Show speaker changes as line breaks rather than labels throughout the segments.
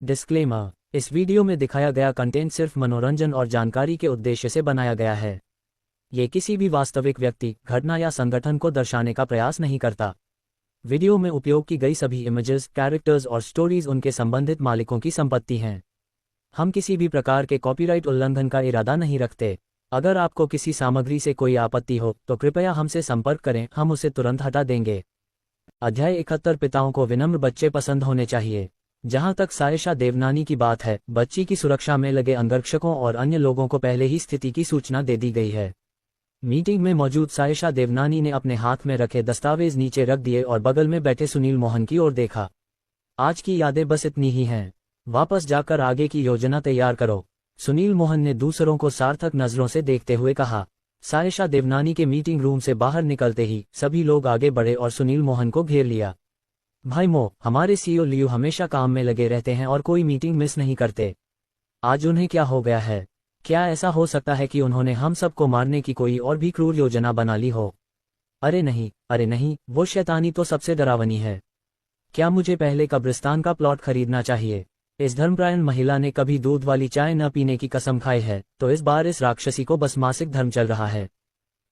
Disclaimer. इस video में दिखाया गया कंटेंट सिर्फ मनोरंजन और जानकारी के उद्देश्य से बनाया गया है। ये किसी भी वास्तविक व्यक्ति, घटना या संगठन को दर्शाने का प्रयास नहीं करता। वीडियो में उपयोग की गई सभी इमेजेस, कैरेक्टर्स और स्टोरीज उनके संबंधित मालिकों की संपत्ति हैं। हम किसी भी प्रकार के कॉपीराइट उल्लंघन का इरादा नहीं रखते। अगर आपको किसी सामग्री से कोई आपत्ति हो तो कृपया हमसे संपर्क करें, हम उसे तुरंत हटा देंगे। अध्याय 71। पिताओं को विनम्र बच्चे पसंद होने चाहिए। जहां तक सायशा देवनानी की बात है, बच्ची की सुरक्षा में लगे अंगरक्षकों और अन्य लोगों को पहले ही स्थिति की सूचना दे दी गई है। मीटिंग में मौजूद सायशा देवनानी ने अपने हाथ में रखे दस्तावेज नीचे रख दिए और बगल में बैठे सुनील मोहन की ओर देखा। आज की यादें बस इतनी ही हैं। वापस जाकर आगे की योजना तैयार करो, सुनील मोहन ने दूसरों को सार्थक नजरों से देखते हुए कहा। सायशा देवनानी के मीटिंग रूम से बाहर निकलते ही सभी लोग आगे बढ़े और सुनील मोहन को घेर लिया। भाई मो, हमारे सीईओ लियू हमेशा काम में लगे रहते हैं और कोई मीटिंग मिस नहीं करते। आज उन्हें क्या हो गया है? क्या ऐसा हो सकता है कि उन्होंने हम सबको मारने की कोई और भी क्रूर योजना बना ली हो? अरे नहीं, वो शैतानी तो सबसे डरावनी है। क्या मुझे पहले कब्रिस्तान का प्लॉट खरीदना चाहिए? इस धर्मपरायण महिला ने कभी दूध वाली चाय न पीने की कसम खाई है, तो इस बार इस राक्षसी को बस मासिक धर्म चल रहा है।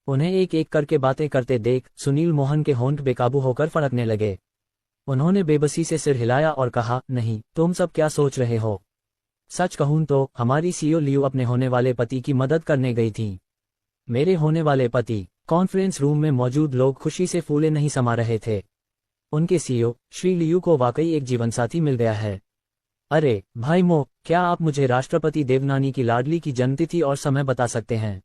उन्हें एक एक करके बातें करते देख सुनील मोहन के होंठ बेकाबू होकर फड़कने लगे। उन्होंने बेबसी से सिर हिलाया और कहा, नहीं, तुम सब क्या सोच रहे हो? सच कहूं तो हमारी सीईओ लियू अपने होने वाले पति की मदद करने गई थी। मेरे होने वाले पति? कॉन्फ्रेंस रूम में मौजूद लोग खुशी से फूले नहीं समा रहे थे। उनके सीईओ श्री लियू को वाकई एक जीवनसाथी मिल गया है। अरे भाई मो, क्या आप मुझे राष्ट्रपति देवनानी की लाडली की जन्मतिथि और समय बता सकते हैं?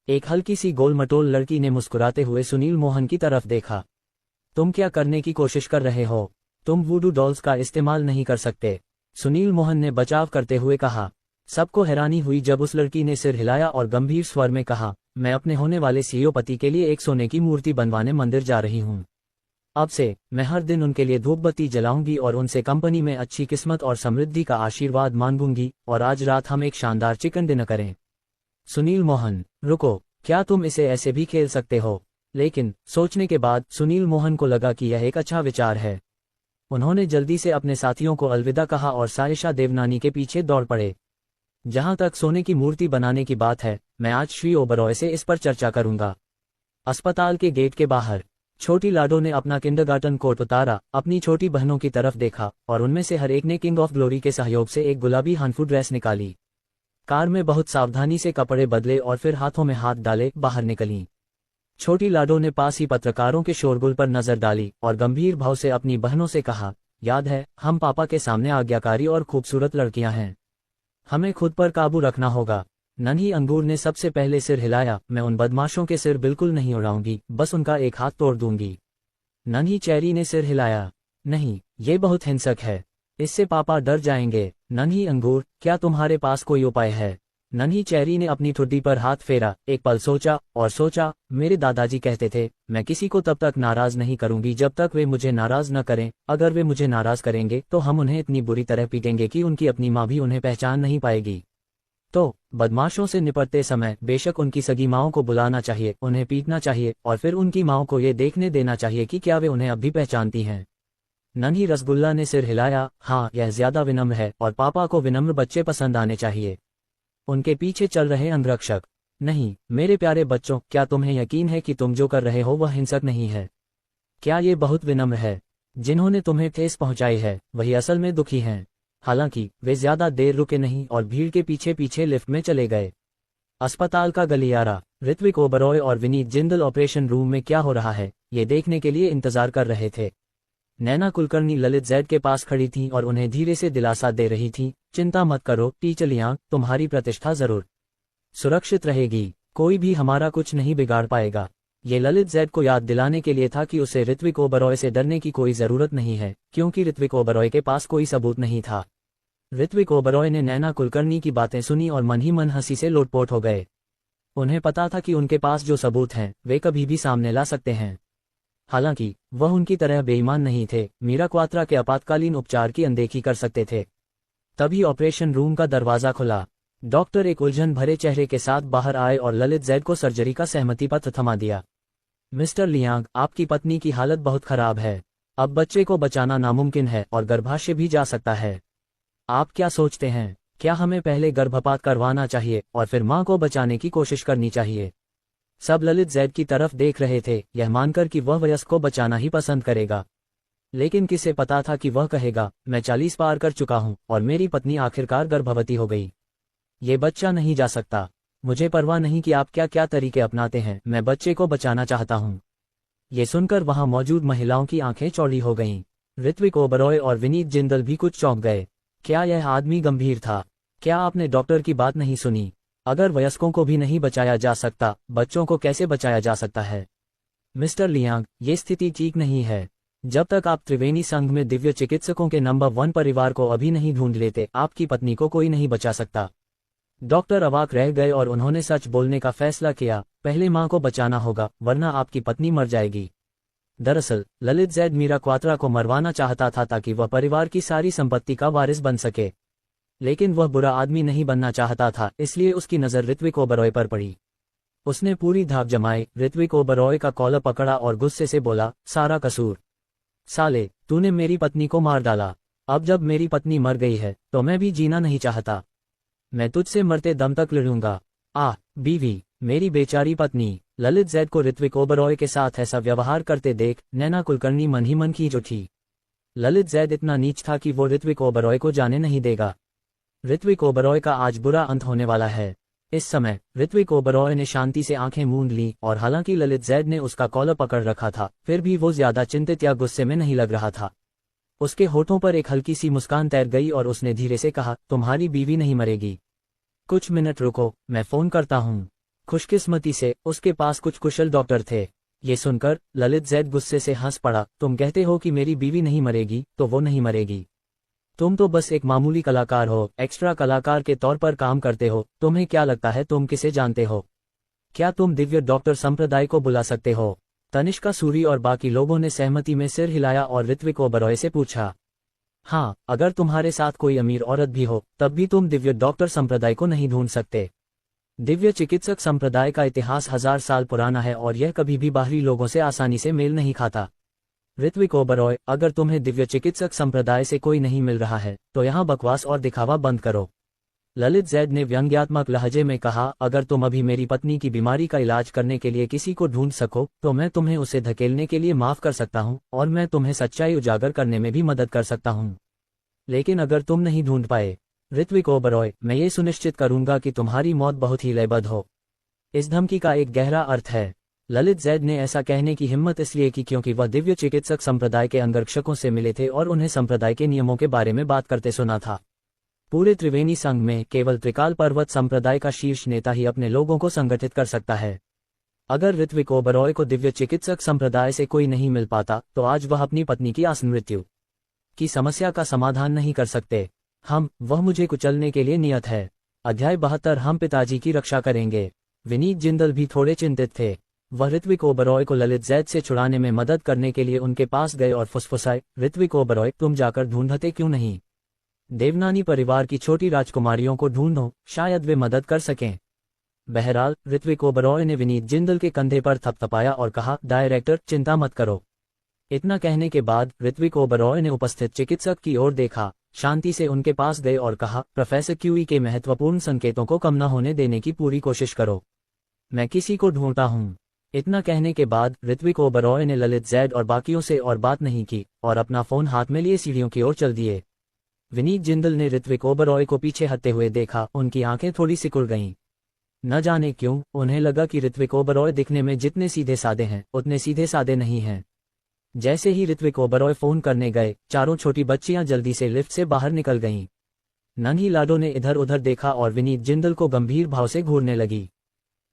एक हल्की सी गोल-मटोल लड़की ने मुस्कुराते हुए सुनील मोहन की तरफ देखा। तुम क्या करने की कोशिश कर रहे हो? तुम वूडू डॉल्स का इस्तेमाल नहीं कर सकते, सुनील मोहन ने बचाव करते हुए कहा। सबको हैरानी हुई जब उस लड़की ने सिर हिलाया और गंभीर स्वर में कहा, मैं अपने होने वाले सीईओ पति के लिए एक सोने की मूर्ति बनवाने मंदिर जा रही हूँ। अब से मैं हर दिन उनके लिए धूप बत्ती जलाऊंगी और उनसे कंपनी में अच्छी किस्मत और समृद्धि का आशीर्वाद मांगूंगी, और आज रात हम एक शानदार चिकन डिनर करें। सुनील मोहन, रुको, क्या तुम इसे ऐसे भी खेल सकते हो? लेकिन सोचने के बाद सुनील मोहन को लगा कि यह एक अच्छा विचार है। उन्होंने जल्दी से अपने साथियों को अलविदा कहा और सायशा देवनानी के पीछे दौड़ पड़े। जहां तक सोने की मूर्ति बनाने की बात है, मैं आज श्री ओबरॉय से इस पर चर्चा करूंगा। अस्पताल के गेट के बाहर छोटी लाडो ने अपना किंडरगार्टन कोट उतारा, अपनी छोटी बहनों की तरफ देखा और उनमें से हर एक ने किंग ऑफ ग्लोरी के सहयोग से एक गुलाबी हानफू ड्रेस निकाली। कार में बहुत सावधानी से कपड़े बदले और फिर हाथों में हाथ डाले बाहर निकलीं। छोटी लाडो ने पास ही पत्रकारों के शोरगुल पर नजर डाली और गंभीर भाव से अपनी बहनों से कहा, याद है, हम पापा के सामने आज्ञाकारी और खूबसूरत लड़कियां हैं। हमें खुद पर काबू रखना होगा। नन्ही अंगूर ने सबसे पहले सिर हिलाया, मैं उन बदमाशों के सिर बिल्कुल नहीं उड़ाऊंगी, बस उनका एक हाथ तोड़ दूंगी। नन्ही चेरी ने सिर हिलाया, नहीं, ये बहुत हिंसक है, इससे पापा डर जाएंगे। नन्ही अंगूर, क्या तुम्हारे पास कोई उपाय है? नन्ही चेरी ने अपनी ठुड्डी पर हाथ फेरा, एक पल सोचा, मेरे दादाजी कहते थे, मैं किसी को तब तक नाराज नहीं करूंगी जब तक वे मुझे नाराज न करें। अगर वे मुझे नाराज करेंगे तो हम उन्हें इतनी बुरी तरह पीटेंगे कि उनकी अपनी माँ भी उन्हें पहचान नहीं पाएगी। तो बदमाशों से निपटते समय बेशक उनकी सगी माँओं को बुलाना चाहिए, उन्हें पीटना चाहिए और फिर उनकी माँओं को ये देखने देना चाहिए कि क्या वे उन्हें अब भी पहचानती हैं। नन्ही रसगुल्ला ने सिर हिलाया, हाँ, यह ज्यादा विनम्र है और पापा को विनम्र बच्चे पसंद आने चाहिए। उनके पीछे चल रहे अंगरक्षक, नहीं, मेरे प्यारे बच्चों, क्या तुम्हें यकीन है कि तुम जो कर रहे हो वह हिंसक नहीं है? क्या ये बहुत विनम्र है? जिन्होंने तुम्हें ठेस पहुंचाई है वही असल में दुखी हैं। हालांकि वे ज्यादा देर रुके नहीं और भीड़ के पीछे पीछे लिफ्ट में चले गए। अस्पताल का गलियारा। ऋत्विक ओबरॉय और विनीत जिंदल ऑपरेशन रूम में क्या हो रहा है ये देखने के लिए इंतजार कर रहे थे। नैना कुलकर्णी ललित जैद के पास खड़ी थीं और उन्हें धीरे से दिलासा दे रही थीं, चिंता मत करो टीचर लियांग, तुम्हारी प्रतिष्ठा जरूर सुरक्षित रहेगी, कोई भी हमारा कुछ नहीं बिगाड़ पाएगा। ये ललित जैद को याद दिलाने के लिए था कि उसे ऋत्विक ओबरॉय से डरने की कोई जरूरत नहीं है, क्योंकि ऋत्विक ओबरॉय के पास कोई सबूत नहीं था। ऋत्विक ओबरॉय ने नैना कुलकर्णी की बातें सुनी और मन ही मन हंसी से लोटपोट हो गए। उन्हें पता था कि उनके पास जो सबूत हैं वे कभी भी सामने ला सकते हैं। हालांकि वह उनकी तरह बेईमान नहीं थे, मीरा क्वात्रा के आपातकालीन उपचार की अनदेखी कर सकते थे। तभी ऑपरेशन रूम का दरवाजा खुला। डॉक्टर एक उलझन भरे चेहरे के साथ बाहर आए और ललित जैद को सर्जरी का सहमति पत्र थमा दिया। मिस्टर लियांग, आपकी पत्नी की हालत बहुत खराब है। अब बच्चे को बचाना नामुमकिन है और गर्भाशय भी जा सकता है। आप क्या सोचते हैं, क्या हमें पहले गर्भपात करवाना चाहिए और फिर मां को बचाने की कोशिश करनी चाहिए? सब ललित जैद की तरफ देख रहे थे, यह मानकर कि वह वयस्क को बचाना ही पसंद करेगा। लेकिन किसे पता था कि वह कहेगा, मैं 40 पार कर चुका हूं और मेरी पत्नी आखिरकार गर्भवती हो गई। ये बच्चा नहीं जा सकता। मुझे परवाह नहीं कि आप क्या क्या तरीके अपनाते हैं, मैं बच्चे को बचाना चाहता हूं। ये सुनकर वहां मौजूद महिलाओं की आंखें चौड़ी हो गईं। ऋत्विक ओबरॉय और विनीत जिंदल भी कुछ चौंक गए। क्या यह आदमी गंभीर था? क्या आपने डॉक्टर की बात नहीं सुनी? अगर वयस्कों को भी नहीं बचाया जा सकता, बच्चों को कैसे बचाया जा सकता है? मिस्टर लियांग, ये स्थिति ठीक नहीं है। जब तक आप त्रिवेणी संघ में दिव्य चिकित्सकों के नंबर 1 परिवार को अभी नहीं ढूंढ लेते, आपकी पत्नी को कोई नहीं बचा सकता। डॉक्टर अवाक रह गए और उन्होंने सच बोलने का फैसला किया, पहले मां को बचाना होगा, वरना आपकी पत्नी मर जाएगी। दरअसल ललित जैद मीरा क्वात्रा को मरवाना चाहता था ताकि वह परिवार की सारी संपत्ति का वारिस बन सके। लेकिन वह बुरा आदमी नहीं बनना चाहता था, इसलिए उसकी नज़र ऋत्विक ओबरॉय पर पड़ी। उसने पूरी धाक जमाई, ऋत्विक ओबरॉय का कॉलर पकड़ा और गुस्से से बोला, सारा कसूर। साले, तूने मेरी पत्नी को मार डाला। अब जब मेरी पत्नी मर गई है तो मैं भी जीना नहीं चाहता। मैं तुझसे मरते दम तक लड़ूंगा। बीवी, मेरी बेचारी पत्नी। ललित जैद को ऋत्विक ओबरॉय के साथ ऐसा व्यवहार करते देख नैना कुलकर्णी मन ही मन खींच उठी। ललित जैद इतना नीच था कि वो ऋत्विक ओबरॉय को जाने नहीं देगा। ऋत्विक ओबरॉय का आज बुरा अंत होने वाला है। इस समय ऋत्विक ओबरॉय ने शांति से आंखें मूंद ली और हालांकि ललित जैद ने उसका कॉलर पकड़ रखा था, फिर भी वो ज्यादा चिंतित या गुस्से में नहीं लग रहा था। उसके होठों पर एक हल्की सी मुस्कान तैर गई और उसने धीरे से कहा, तुम्हारी बीवी नहीं मरेगी। कुछ मिनट रुको, मैं फोन करता हूँ। खुशकिस्मती से उसके पास कुछ कुशल डॉक्टर थे। ये सुनकर ललित जैद गुस्से से हंस पड़ा, तुम कहते हो कि मेरी बीवी नहीं मरेगी, तो वो नहीं मरेगी। तुम तो बस एक मामूली कलाकार हो, एक्स्ट्रा कलाकार के तौर पर काम करते हो। तुम्हें क्या लगता है तुम किसे जानते हो? क्या तुम दिव्य डॉक्टर संप्रदाय को बुला सकते हो? तनिष्का सूरी और बाकी लोगों ने सहमति में सिर हिलाया और ऋत्विक ओबरॉय से पूछा, हाँ, अगर तुम्हारे साथ कोई अमीर औरत भी हो तब भी तुम दिव्य डॉक्टर संप्रदाय को नहीं ढूंढ सकते। दिव्य चिकित्सक संप्रदाय का इतिहास 1000 साल पुराना है और यह कभी भी बाहरी लोगों से आसानी से मेल नहीं खाता। ऋत्विक ओबरॉय, अगर तुम्हें दिव्य चिकित्सक संप्रदाय से कोई नहीं मिल रहा है तो यहाँ बकवास और दिखावा बंद करो। ललित जैद ने व्यंग्यात्मक लहजे में कहा, अगर तुम अभी मेरी पत्नी की बीमारी का इलाज करने के लिए किसी को ढूंढ सको तो मैं तुम्हें उसे धकेलने के लिए माफ कर सकता हूँ और मैं तुम्हें सच्चाई उजागर करने में भी मदद कर सकता हूँ। लेकिन अगर तुम नहीं ढूंढ पाए ऋत्विक ओबरॉय, मैं ये सुनिश्चित करूंगा कि तुम्हारी मौत बहुत ही लयबद्ध हो। इस धमकी का एक गहरा अर्थ है। ललित जैद ने ऐसा कहने की हिम्मत इसलिए की क्योंकि वह दिव्य चिकित्सक संप्रदाय के अंगरक्षकों से मिले थे और उन्हें संप्रदाय के नियमों के बारे में बात करते सुना था। पूरे त्रिवेणी संघ में केवल त्रिकाल पर्वत संप्रदाय का शीर्ष नेता ही अपने लोगों को संगठित कर सकता है। अगर ऋत्विक ओबरॉय को दिव्य चिकित्सक संप्रदाय से कोई नहीं मिल पाता तो आज वह अपनी पत्नी की आसन मृत्यु की समस्या का समाधान नहीं कर सकते। वह मुझे कुचलने के लिए नियत है। अध्याय 72, हम पिताजी की रक्षा करेंगे। विनीत जिंदल भी थोड़े चिंतित थे। वह ऋत्विक ओबरॉय को ललित जैद से छुड़ाने में मदद करने के लिए उनके पास गए और फुसफुसाए, ऋत्विक ओबरॉय, तुम जाकर ढूंढते क्यों नहीं? देवनानी परिवार की छोटी राजकुमारियों को ढूंढो, शायद वे मदद कर सकें। बहरहाल ऋत्विक ओबरॉय ने विनीत जिंदल के कंधे पर थपथपाया और कहा, डायरेक्टर, चिंता मत करो। इतना कहने के बाद ऋत्विक ओबरॉय ने उपस्थित चिकित्सक की ओर देखा, शांति से उनके पास गए और कहा, प्रोफेसर क्यूई के महत्वपूर्ण संकेतों को कम न होने देने की पूरी कोशिश करो। मैं किसी को ढूंढता हूँ। इतना कहने के बाद ऋत्विक ओबरॉय ने ललित जैद और बाकियों से और बात नहीं की और अपना फोन हाथ में लिए सीढ़ियों की ओर चल दिए। विनीत जिंदल ने ऋत्विक ओबरॉय को पीछे हटते हुए देखा। उनकी आंखें थोड़ी सिकुड़ गईं। न जाने क्यों उन्हें लगा कि ऋत्विक ओबरॉय दिखने में जितने सीधे साधे हैं उतने सीधे साधे नहीं हैं। जैसे ही ऋत्विक ओबरॉय फोन करने गए, चारों छोटी बच्चियां जल्दी से लिफ्ट से बाहर निकल गईं। नन्ही लाडो ने इधर उधर देखा और विनीत जिंदल को गंभीर भाव से घूरने लगी।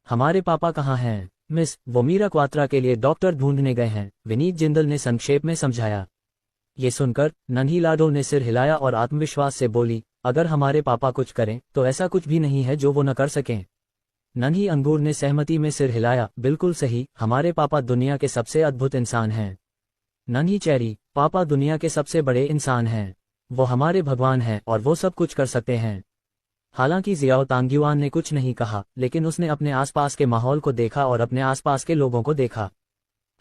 हमारे पापा कहाँ हैं? मिस, वो मीरा क्वात्रा के लिए डॉक्टर ढूंढने गए हैं, विनीत जिंदल ने संक्षेप में समझाया। ये सुनकर नन्ही लाडो ने सिर हिलाया और आत्मविश्वास से बोली, अगर हमारे पापा कुछ करें तो ऐसा कुछ भी नहीं है जो वो न कर सकें। नन्ही अंगूर ने सहमति में सिर हिलाया, बिल्कुल सही, हमारे पापा दुनिया के सबसे अद्भुत इंसान हैं। नन्ही चेरी, पापा दुनिया के सबसे बड़े इंसान हैं। वो हमारे भगवान हैं और वो सब कुछ कर सकते हैं। हालांकि जियाओ तांग्युआन ने कुछ नहीं कहा, लेकिन उसने अपने आसपास के माहौल को देखा और अपने आसपास के लोगों को देखा।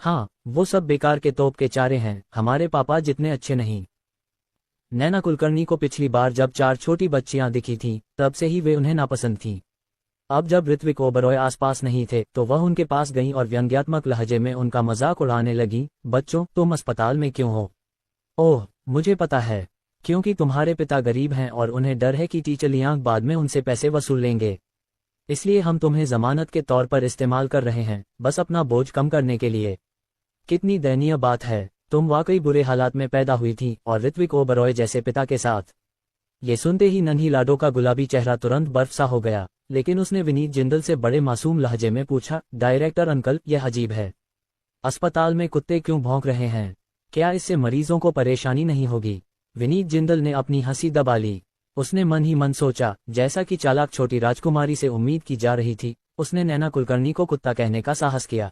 हाँ, वो सब बेकार के तोप के चारे हैं, हमारे पापा जितने अच्छे नहीं। नैना कुलकर्णी को पिछली बार जब 4 छोटी बच्चियां दिखी थीं, तब से ही वे उन्हें नापसंद थीं। अब जब ऋत्विक ओबरॉय आसपास नहीं थे तो वह उनके पास गईं और व्यंग्यात्मक लहजे में उनका मजाक उड़ाने लगीं। बच्चों, तुम अस्पताल में क्यों हो? ओह, मुझे पता है, क्योंकि तुम्हारे पिता गरीब हैं और उन्हें डर है कि टीचर लियांग बाद में उनसे पैसे वसूल लेंगे। इसलिए हम तुम्हें जमानत के तौर पर इस्तेमाल कर रहे हैं, बस अपना बोझ कम करने के लिए। कितनी दयनीय बात है, तुम वाकई बुरे हालात में पैदा हुई थी और ऋत्विक ओबरॉय जैसे पिता के साथ। ये सुनते ही नन्ही लाडो का गुलाबी चेहरा तुरंत बर्फ सा हो गया, लेकिन उसने विनीत जिंदल से बड़े मासूम लहजे में पूछा, डायरेक्टर अंकल, यह अजीब है। अस्पताल में कुत्ते क्यों भौंक रहे हैं? क्या इससे मरीजों को परेशानी नहीं होगी? विनीत जिंदल ने अपनी हंसी दबा ली। उसने मन ही मन सोचा, जैसा कि चालाक छोटी राजकुमारी से उम्मीद की जा रही थी, उसने नैना कुलकर्णी को कुत्ता कहने का साहस किया।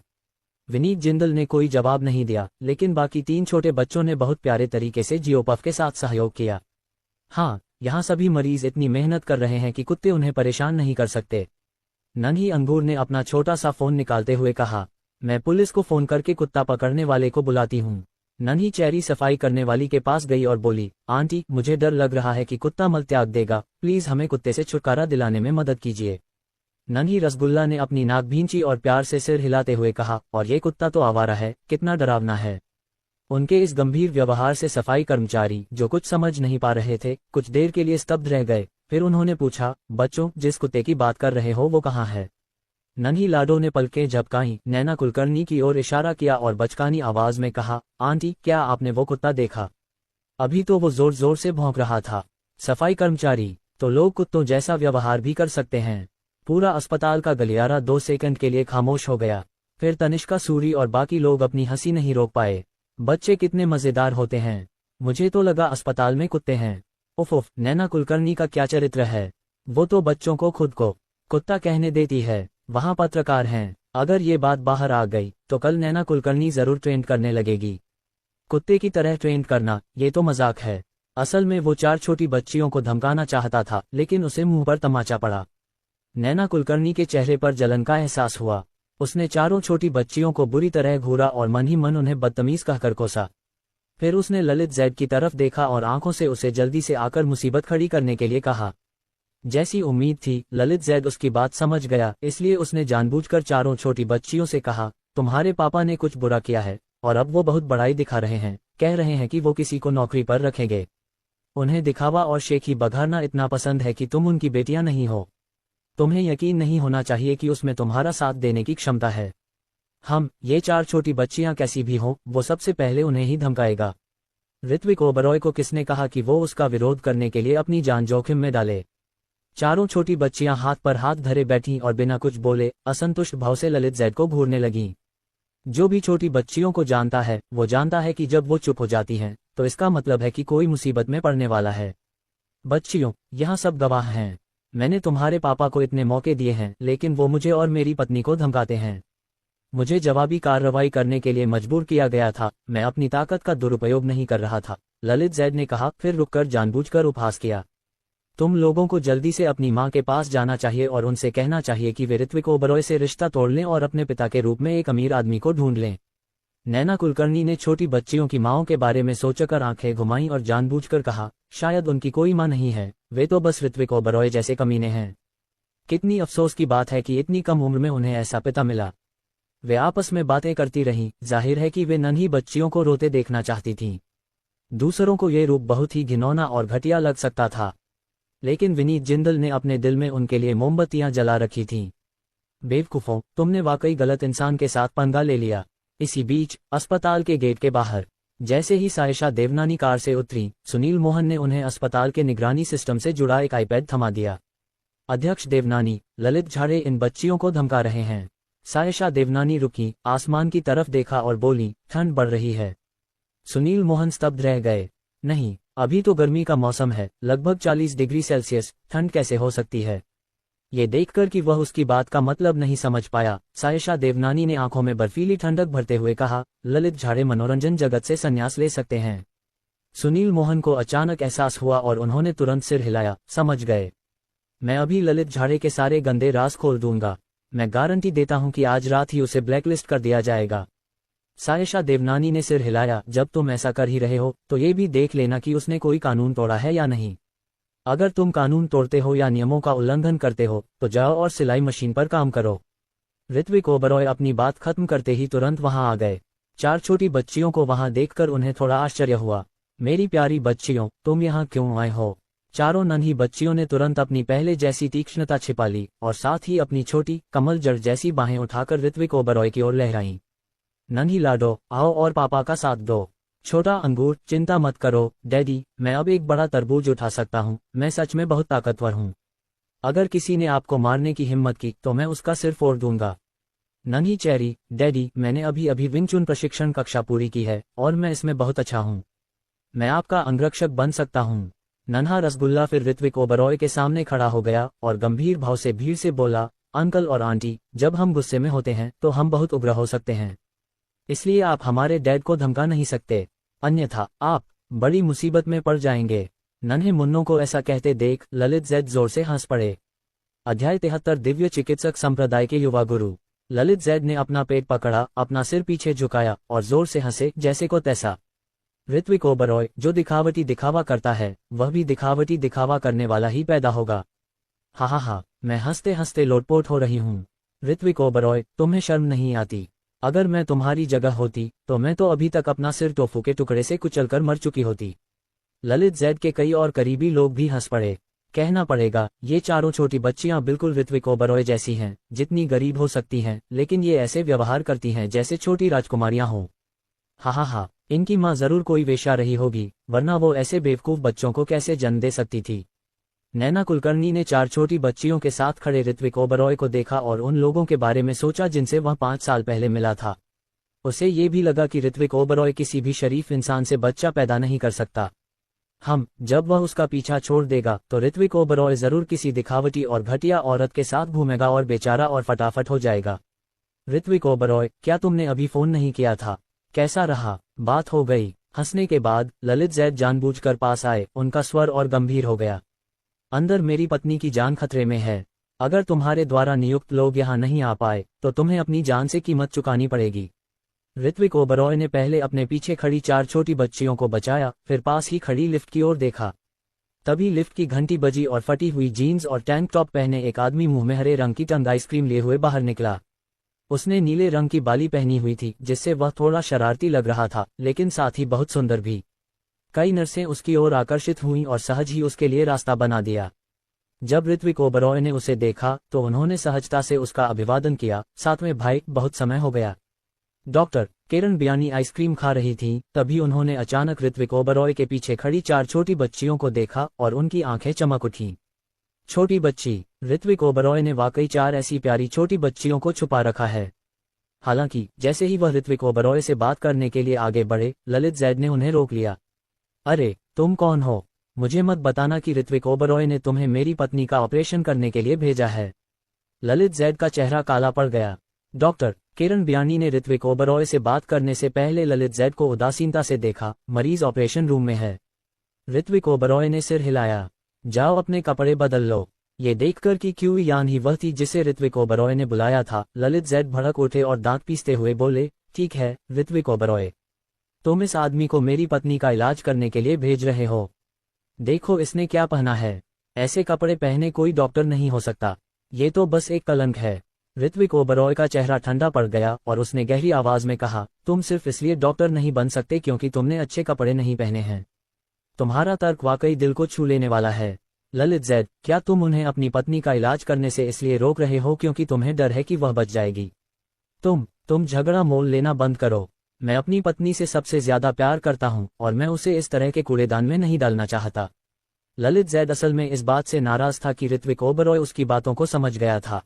विनीत जिंदल ने कोई जवाब नहीं दिया, लेकिन बाकी 3 छोटे बच्चों ने बहुत प्यारे तरीके से जियोपफ के साथ सहयोग किया। हाँ, यहाँ सभी मरीज इतनी मेहनत कर रहे हैं कि कुत्ते उन्हें परेशान नहीं कर सकते। नन्ही अंगूर ने अपना छोटा सा फोन निकालते हुए कहा, मैं पुलिस को फोन करके कुत्ता पकड़ने वाले को बुलाती हूँ। नन्ही चेरी सफाई करने वाली के पास गई और बोली, आंटी, मुझे डर लग रहा है कि कुत्ता मल त्याग देगा, प्लीज हमें कुत्ते से छुटकारा दिलाने में मदद कीजिए। नन्ही रसगुल्ला ने अपनी नाक भींची और प्यार से सिर हिलाते हुए कहा, और ये कुत्ता तो आवारा है, कितना डरावना है। उनके इस गंभीर व्यवहार से सफाई कर्मचारी, जो कुछ समझ नहीं पा रहे थे, कुछ देर के लिए स्तब्ध रह गए। फिर उन्होंने पूछा, बच्चों, जिस कुत्ते की बात कर रहे हो वो कहाँ है? नन्ही लाडो ने पलकें झपकाईं, नैना कुलकर्णी की ओर इशारा किया और बचकानी आवाज में कहा, आंटी, क्या आपने वो कुत्ता देखा? अभी तो वो जोर जोर से भौंक रहा था। सफाई कर्मचारी, तो लोग कुत्तों जैसा व्यवहार भी कर सकते हैं। पूरा अस्पताल का गलियारा 2 सेकंड के लिए खामोश हो गया। फिर तनिष्का सूरी और बाकी लोग अपनी हंसी नहीं रोक पाए। बच्चे कितने मजेदार होते हैं, मुझे तो लगा अस्पताल में कुत्ते हैं। उफ उफ, नैना कुलकर्णी का क्या चरित्र है, वो तो बच्चों को खुद को कुत्ता कहने देती है। वहाँ पत्रकार हैं, अगर ये बात बाहर आ गई तो कल नैना कुलकर्णी जरूर ट्रेंड करने लगेगी। कुत्ते की तरह ट्रेंड करना, ये तो मजाक है। असल में वो 4 छोटी बच्चियों को धमकाना चाहता था, लेकिन उसे मुंह पर तमाचा पड़ा। नैना कुलकर्णी के चेहरे पर जलन का एहसास हुआ। उसने चारों छोटी बच्चियों को बुरी तरह घूरा और मन ही मन उन्हें बदतमीज कहकर कोसा। फिर उसने ललित जैद की तरफ देखा और आंखों से उसे जल्दी से आकर मुसीबत खड़ी करने के लिए कहा। जैसी उम्मीद थी, ललित जैद उसकी बात समझ गया, इसलिए उसने जानबूझकर चारों छोटी बच्चियों से कहा, तुम्हारे पापा ने कुछ बुरा किया है और अब वो बहुत बड़ाई दिखा रहे हैं, कह रहे हैं कि वो किसी को नौकरी पर रखेंगे। उन्हें दिखावा और शेखी बघारना इतना पसंद है कि तुम उनकी बेटियां नहीं हो। तुम्हें यकीन नहीं होना चाहिए कि उसमें तुम्हारा साथ देने की क्षमता है। ये 4 छोटी बच्चियां कैसी भी हों, वो सबसे पहले उन्हें ही धमकाएगा। ऋत्विक ओबरॉय को किसने कहा कि वो उसका विरोध करने के लिए अपनी जान जोखिम में डाले? चारों छोटी बच्चियां हाथ पर हाथ धरे बैठीं और बिना कुछ बोले असंतुष्ट भाव से ललित जैद को घूरने लगीं। जो भी छोटी बच्चियों को जानता है, वो जानता है कि जब वो चुप हो जाती हैं, तो इसका मतलब है कि कोई मुसीबत में पड़ने वाला है। बच्चियों, यहाँ सब गवाह हैं। मैंने तुम्हारे पापा को इतने मौके दिए हैं, लेकिन वो मुझे और मेरी पत्नी को धमकाते हैं। मुझे जवाबी कार्रवाई करने के लिए मजबूर किया गया था, मैं अपनी ताकत का दुरुपयोग नहीं कर रहा था, ललित जैद ने कहा, फिर रुककर जानबूझकर उपहास किया। तुम लोगों को जल्दी से अपनी माँ के पास जाना चाहिए और उनसे कहना चाहिए कि वे ऋत्विक ओबरॉय से रिश्ता तोड़ लें और अपने पिता के रूप में एक अमीर आदमी को ढूंढ लें। नैना कुलकर्णी ने छोटी बच्चियों की माँओं के बारे में सोचकर आंखें घुमाईं और जानबूझकर कहा, शायद उनकी कोई माँ नहीं है, वे तो बस ऋत्विक ओबरॉय जैसे कमीने हैं। कितनी अफसोस की बात है कि इतनी कम उम्र में उन्हें ऐसा पिता मिला। वे आपस में बातें करती रहीं, जाहिर है कि वे नन्ही बच्चियों को रोते देखना चाहती थीं। दूसरों को ये रूप बहुत ही घिनौना और घटिया लग सकता था, लेकिन विनीत जिंदल ने अपने दिल में उनके लिए मोमबत्तियां जला रखी थीं। बेवकूफों, तुमने वाकई गलत इंसान के साथ पंगा ले लिया। इसी बीच अस्पताल के गेट के बाहर जैसे ही सायशा देवनानी कार से उतरी, सुनील मोहन ने उन्हें अस्पताल के निगरानी सिस्टम से जुड़ा एक आईपैड थमा दिया। अध्यक्ष देवनानी, ललित झाड़े इन बच्चियों को धमका रहे हैं। सायशा देवनानी रुकी, आसमान की तरफ देखा और बोली, ठंड बढ़ रही है। सुनील मोहन स्तब्ध रह गए। नहीं, अभी तो गर्मी का मौसम है, लगभग 40 डिग्री सेल्सियस, ठंड कैसे हो सकती है? ये देखकर कि वह उसकी बात का मतलब नहीं समझ पाया, सायशा देवनानी ने आंखों में बर्फीली ठंडक भरते हुए कहा, ललित झाड़े मनोरंजन जगत से संन्यास ले सकते हैं। सुनील मोहन को अचानक एहसास हुआ और उन्होंने तुरंत सिर हिलाया, समझ गए। मैं अभी ललित झाड़े के सारे गंदे राज खोल दूंगा। मैं गारंटी देता हूं कि आज रात ही उसे ब्लैकलिस्ट कर दिया जाएगा। सायशा देवनानी ने सिर हिलाया। जब तुम ऐसा कर ही रहे हो तो ये भी देख लेना कि उसने कोई कानून तोड़ा है या नहीं। अगर तुम कानून तोड़ते हो या नियमों का उल्लंघन करते हो तो जाओ और सिलाई मशीन पर काम करो। ऋत्विक ओबरॉय अपनी बात खत्म करते ही तुरंत वहां आ गए। 4 छोटी बच्चियों को वहां देखकर उन्हें थोड़ा आश्चर्य हुआ। मेरी प्यारी बच्चियों, तुम यहाँ क्यों आए हो? चारों नन्ही बच्चियों ने तुरंत अपनी पहले जैसी तीक्ष्णता छिपा ली और साथ ही अपनी छोटी कमल जड़ जैसी बाहें उठाकर ऋत्विक ओबरॉय की ओर लहराईं। नन्ही लाडो, आओ और पापा का साथ दो। छोटा अंगूर, चिंता मत करो डैडी, मैं अब एक बड़ा तरबूज उठा सकता हूँ। मैं सच में बहुत ताकतवर हूँ। अगर किसी ने आपको मारने की हिम्मत की तो मैं उसका सिर फोड़ दूंगा। नन्ही चेरी, डैडी, मैंने अभी अभी विंग चुन प्रशिक्षण कक्षा पूरी की है और मैं इसमें बहुत अच्छा हूँ। मैं आपका अंगरक्षक बन सकता हूँ। नन्हा रसगुल्ला फिर ऋत्विक ओबरॉय के सामने खड़ा हो गया और गंभीर भाव से भीड़ से बोला, अंकल और आंटी, जब हम गुस्से में होते हैं तो हम बहुत उग्र हो सकते हैं। इसलिए आप हमारे डैड को धमका नहीं सकते, अन्यथा आप बड़ी मुसीबत में पड़ जाएंगे। नन्हे मुन्नों को ऐसा कहते देख ललित जैद जोर से हंस पड़े। अध्याय 73 दिव्य चिकित्सक संप्रदाय के युवा गुरु। ललित जैद ने अपना पेट पकड़ा, अपना सिर पीछे झुकाया और जोर से हंसे जैसे को तैसा। ऋत्विक ओबरॉय जो दिखावटी दिखावा करता है वह भी दिखावटी दिखावा करने वाला ही पैदा होगा। हा हा हा, मैं हंसते हंसते लोटपोट हो रही हूँ। ऋत्विक ओबरॉय, तुम्हें शर्म नहीं आती? अगर मैं तुम्हारी जगह होती तो मैं तो अभी तक अपना सिर टोफू के टुकड़े से कुचलकर मर चुकी होती। ललित जैद के कई और करीबी लोग भी हंस पड़े। कहना पड़ेगा, ये चारों छोटी बच्चियां बिल्कुल ऋत्विक ओबरॉय जैसी हैं, जितनी गरीब हो सकती हैं, लेकिन ये ऐसे व्यवहार करती हैं जैसे छोटी राजकुमारियां हों। हा हा हा, इनकी माँ जरूर कोई वेश्या रही होगी, वरना वो ऐसे बेवकूफ बच्चों को कैसे जन्म दे सकती थी। नैना कुलकर्णी ने 4 छोटी बच्चियों के साथ खड़े ऋत्विक ओबरॉय को देखा और उन लोगों के बारे में सोचा जिनसे वह 5 साल पहले मिला था। उसे ये भी लगा कि ऋत्विक ओबरॉय किसी भी शरीफ इंसान से बच्चा पैदा नहीं कर सकता। जब वह उसका पीछा छोड़ देगा तो ऋत्विक ओबरॉय जरूर किसी दिखावटी और घटिया औरत के साथ घूमेगा और बेचारा और फटाफट हो जाएगा। ऋत्विक ओबरॉय, क्या तुमने अभी फोन नहीं किया था? कैसा रहा? बात हो गई। हंसने के बाद ललित जैद जानबूझकर पास आए। उनका स्वर और गंभीर हो गया। अंदर मेरी पत्नी की जान खतरे में है। अगर तुम्हारे द्वारा नियुक्त लोग यहाँ नहीं आ पाए तो तुम्हें अपनी जान से कीमत चुकानी पड़ेगी। ऋत्विक ओबरॉय ने पहले अपने पीछे खड़ी 4 छोटी बच्चियों को बचाया, फिर पास ही खड़ी लिफ्ट की ओर देखा। तभी लिफ्ट की घंटी बजी और फटी हुई जीन्स और टैंक टॉप पहने एक आदमी मुंह में हरे रंग की टंग आइसक्रीम लिए हुए बाहर निकला। उसने नीले रंग की बाली पहनी हुई थी जिससे वह थोड़ा शरारती लग रहा था, लेकिन साथ ही बहुत सुंदर भी। कई नर्सें उसकी ओर आकर्षित हुईं और सहज ही उसके लिए रास्ता बना दिया। जब ऋत्विक ओबरॉय ने उसे देखा तो उन्होंने सहजता से उसका अभिवादन किया, साथ में भाई बहुत समय हो गया। डॉक्टर किरण बियानी आइसक्रीम खा रही थी, तभी उन्होंने अचानक ऋत्विक ओबरॉय के पीछे खड़ी 4 छोटी बच्चियों को देखा और उनकी आंखें चमक उठीं। छोटी बच्ची, ऋत्विक ओबरॉय ने वाकई 4 ऐसी प्यारी छोटी बच्चियों को छुपा रखा है। हालांकि जैसे ही वह ऋत्विक ओबरॉय से बात करने के लिए आगे बढ़े, ललित जैद ने उन्हें रोक लिया। अरे तुम कौन हो? मुझे मत बताना कि ऋत्विक ओबरॉय ने तुम्हें मेरी पत्नी का ऑपरेशन करने के लिए भेजा है। ललित जैद का चेहरा काला पड़ गया। डॉक्टर किरण बियानी ने ऋत्विक ओबरॉय से बात करने से पहले ललित जैद को उदासीनता से देखा। मरीज ऑपरेशन रूम में है। ऋत्विक ओबरॉय ने सिर हिलाया। जाओ अपने कपड़े बदल लो। ये देखकर कि क्यू यान ही वह थी जिसे ऋत्विक ओबरॉय ने बुलाया था, ललित जैद भड़क उठे और दांत पीसते हुए बोले, ठीक है ऋत्विक ओबरॉय, तुम इस आदमी को मेरी पत्नी का इलाज करने के लिए भेज रहे हो। देखो इसने क्या पहना है। ऐसे कपड़े पहने कोई डॉक्टर नहीं हो सकता। ये तो बस एक कलंक है। ऋत्विक ओबरॉय का चेहरा ठंडा पड़ गया और उसने गहरी आवाज में कहा, तुम सिर्फ इसलिए डॉक्टर नहीं बन सकते क्योंकि तुमने अच्छे कपड़े नहीं पहने हैं। तुम्हारा तर्क वाकई दिल को छू लेने वाला है। ललित जैद, क्या तुम उन्हें अपनी पत्नी का इलाज करने से इसलिए रोक रहे हो क्योंकि तुम्हें डर है कि वह बच जाएगी? तुम झगड़ा मोल लेना बंद करो। मैं अपनी पत्नी से सबसे ज्यादा प्यार करता हूं और मैं उसे इस तरह के कूड़ेदान में नहीं डालना चाहता। ललित जैद असल में इस बात से नाराज था कि ऋत्विक ओबरॉय उसकी बातों को समझ गया था।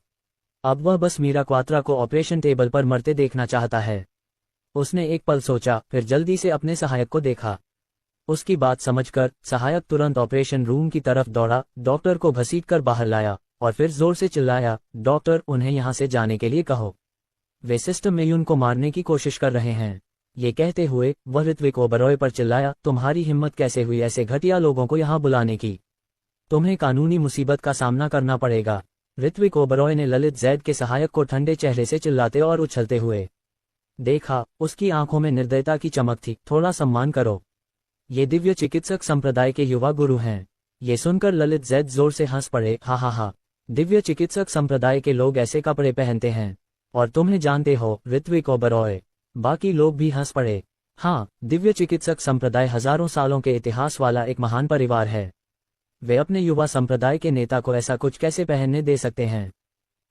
अब वह बस मीरा क्वात्रा को ऑपरेशन टेबल पर मरते देखना चाहता है। उसने एक पल सोचा, फिर जल्दी से अपने सहायक को देखा। उसकी बात समझकर सहायक तुरंत ऑपरेशन रूम की तरफ दौड़ा, डॉक्टर को घसीटकर बाहर लाया और फिर जोर से चिल्लाया, डॉक्टर उन्हें यहाँ से जाने के लिए कहो। वे सिस्टम मेयून को मारने की कोशिश कर रहे हैं। ये कहते हुए वह ऋत्विक ओबरॉय पर चिल्लाया, तुम्हारी हिम्मत कैसे हुई ऐसे घटिया लोगों को यहाँ बुलाने की? तुम्हें कानूनी मुसीबत का सामना करना पड़ेगा। ऋत्विक ओबरॉय ने ललित जैद के सहायक को ठंडे चेहरे से चिल्लाते और उछलते हुए देखा, उसकी आंखों में निर्दयता की चमक थी। थोड़ा सम्मान करो। ये दिव्य चिकित्सक संप्रदाय के युवा गुरु हैं। ये सुनकर ललित जैद जोर से हंस पड़े। हा हा हा, दिव्य चिकित्सक संप्रदाय के लोग ऐसे कपड़े पहनते हैं, और तुम्हें जानते हो, ऋत्विक ओबरॉय। बाकी लोग भी हंस पड़े। हाँ, दिव्य चिकित्सक संप्रदाय हजारों सालों के इतिहास वाला एक महान परिवार है। वे अपने युवा संप्रदाय के नेता को ऐसा कुछ कैसे पहनने दे सकते हैं?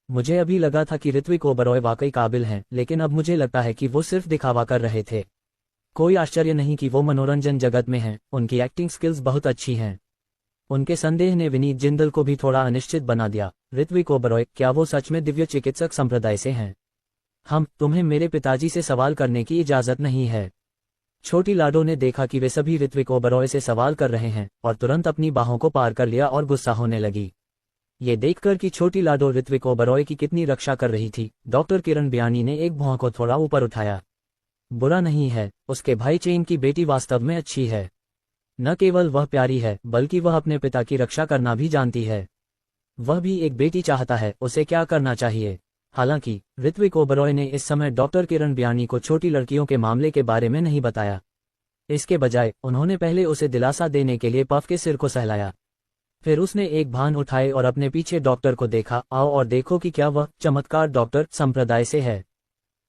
मुझे अभी लगा था कि ऋत्विक ओबरॉय वाकई काबिल हैं, लेकिन अब मुझे लगता है कि वो सिर्फ दिखावा कर रहे थे। कोई आश्चर्य नहीं कि वो मनोरंजन जगत में हैं। उनकी एक्टिंग स्किल्स बहुत अच्छी हैं। उनके संदेह ने विनीत जिंदल को भी थोड़ा अनिश्चित बना दिया। ऋत्विक ओबरॉय, क्या वो सच में दिव्य चिकित्सक संप्रदाय से हैं? तुम्हें मेरे पिताजी से सवाल करने की इजाजत नहीं है। छोटी लाडो ने देखा कि वे सभी ऋत्विक ओबरॉय से सवाल कर रहे हैं, और तुरंत अपनी बाहों को पार कर लिया और गुस्सा होने लगी। ये देखकर कि छोटी लाडो ऋत्विक ओबरॉय की कितनी रक्षा कर रही थी, डॉक्टर किरण बियानी ने एक भौं को थोड़ा ऊपर उठाया। बुरा नहीं है, उसके भाई चेन की बेटी वास्तव में अच्छी है। न केवल वह प्यारी है, बल्कि वह अपने पिता की रक्षा करना भी जानती है। वह भी एक बेटी चाहता है, उसे क्या करना चाहिए? हालांकि ऋत्विक ओबरॉय ने इस समय डॉक्टर किरण बियानी को छोटी लड़कियों के मामले के बारे में नहीं बताया। इसके बजाय उन्होंने पहले उसे दिलासा देने के लिए पफ के सिर को सहलाया। फिर उसने एक भान उठाए और अपने पीछे डॉक्टर को देखा। आओ और देखो कि क्या वह चमत्कार डॉक्टर संप्रदाय से है।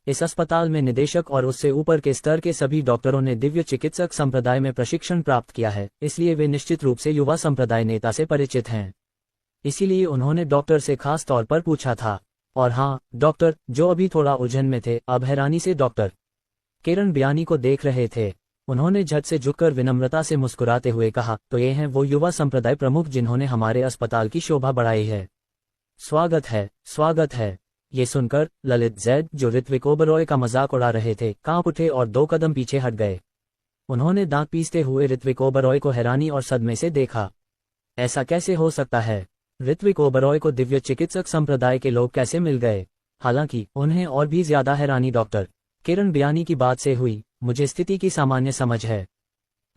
इस अस्पताल में निदेशक और उससे ऊपर के स्तर के सभी डॉक्टरों ने दिव्य चिकित्सक संप्रदाय में प्रशिक्षण प्राप्त किया है, इसलिए वे निश्चित रूप से युवा संप्रदाय नेता से परिचित हैं। इसीलिए उन्होंने डॉक्टर से खास तौर पर पूछा था। और हाँ, डॉक्टर, जो अभी थोड़ा उलझन में थे, अब हैरानी से डॉक्टर किरण बियानी को देख रहे थे। उन्होंने झट से झुककर विनम्रता से मुस्कुराते हुए कहा, तो ये हैं वो युवा संप्रदाय प्रमुख जिन्होंने हमारे अस्पताल की शोभा बढ़ाई है। स्वागत है, स्वागत है। ये सुनकर ललित जैद, जो ऋत्विक ओबरॉय का मजाक उड़ा रहे थे, कांप उठे और 2 कदम पीछे हट गए। उन्होंने दांत पीसते हुए ऋत्विक ओबरॉय को हैरानी और सदमे से देखा। ऐसा कैसे हो सकता है? ऋत्विक ओबरॉय को दिव्य चिकित्सक संप्रदाय के लोग कैसे मिल गए? हालांकि उन्हें और भी ज्यादा हैरानी डॉक्टर किरण बियानी की बात से हुई। मुझे स्थिति की सामान्य समझ है।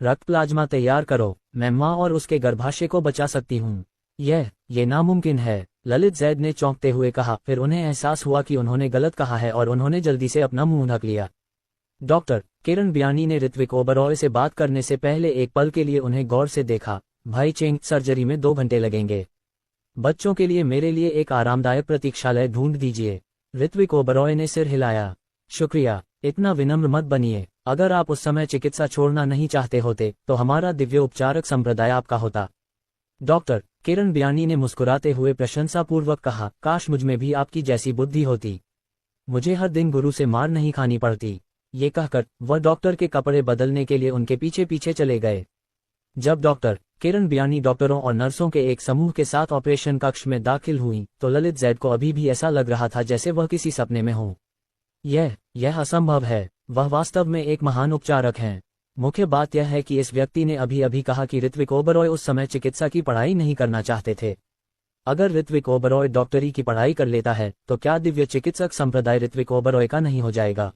रक्त प्लाज्मा तैयार करो, मैं माँ और उसके गर्भाशय को बचा सकती हूँ। ये नामुमकिन है, ललित जैद ने चौंकते हुए कहा। फिर उन्हें एहसास हुआ कि उन्होंने गलत कहा है और उन्होंने जल्दी से अपना मुंह ढक लिया। डॉक्टर किरण बियानी ने ऋत्विक ओबरॉय से बात करने से पहले एक पल के लिए उन्हें गौर से देखा। भाई चेंग, सर्जरी में 2 घंटे लगेंगे। बच्चों के लिए मेरे लिए एक आरामदायक प्रतीक्षालय ढूंढ दीजिए। ऋत्विक ओबरॉय ने सिर हिलाया। शुक्रिया, इतना विनम्र मत बनिए। अगर आप उस समय चिकित्सा छोड़ना नहीं चाहते होते, तो हमारा दिव्य उपचारक संप्रदाय आपका होता। डॉक्टर किरण बियानी ने मुस्कुराते हुए प्रशंसापूर्वक कहा, काश मुझ में भी आपकी जैसी बुद्धि होती। मुझे हर दिन गुरु से मार नहीं खानी पड़ती। ये कहकर वह डॉक्टर के कपड़े बदलने के लिए उनके पीछे पीछे चले गए। जब डॉक्टर किरण बियानी डॉक्टरों और नर्सों के एक समूह के साथ ऑपरेशन कक्ष में दाखिल हुई, तो ललित जैद को अभी भी ऐसा लग रहा था जैसे वह किसी सपने में हो। यह असंभव है। वह वास्तव में एक महान उपचारक हैं। मुख्य बात यह है कि इस व्यक्ति ने अभी अभी कहा कि ऋत्विक ओबरॉय उस समय चिकित्सा की पढ़ाई नहीं करना चाहते थे। अगर ऋत्विक ओबरॉय डॉक्टरी की पढ़ाई कर लेता है, तो क्या दिव्य चिकित्सक संप्रदाय ऋत्विक ओबरॉय का नहीं हो जाएगा?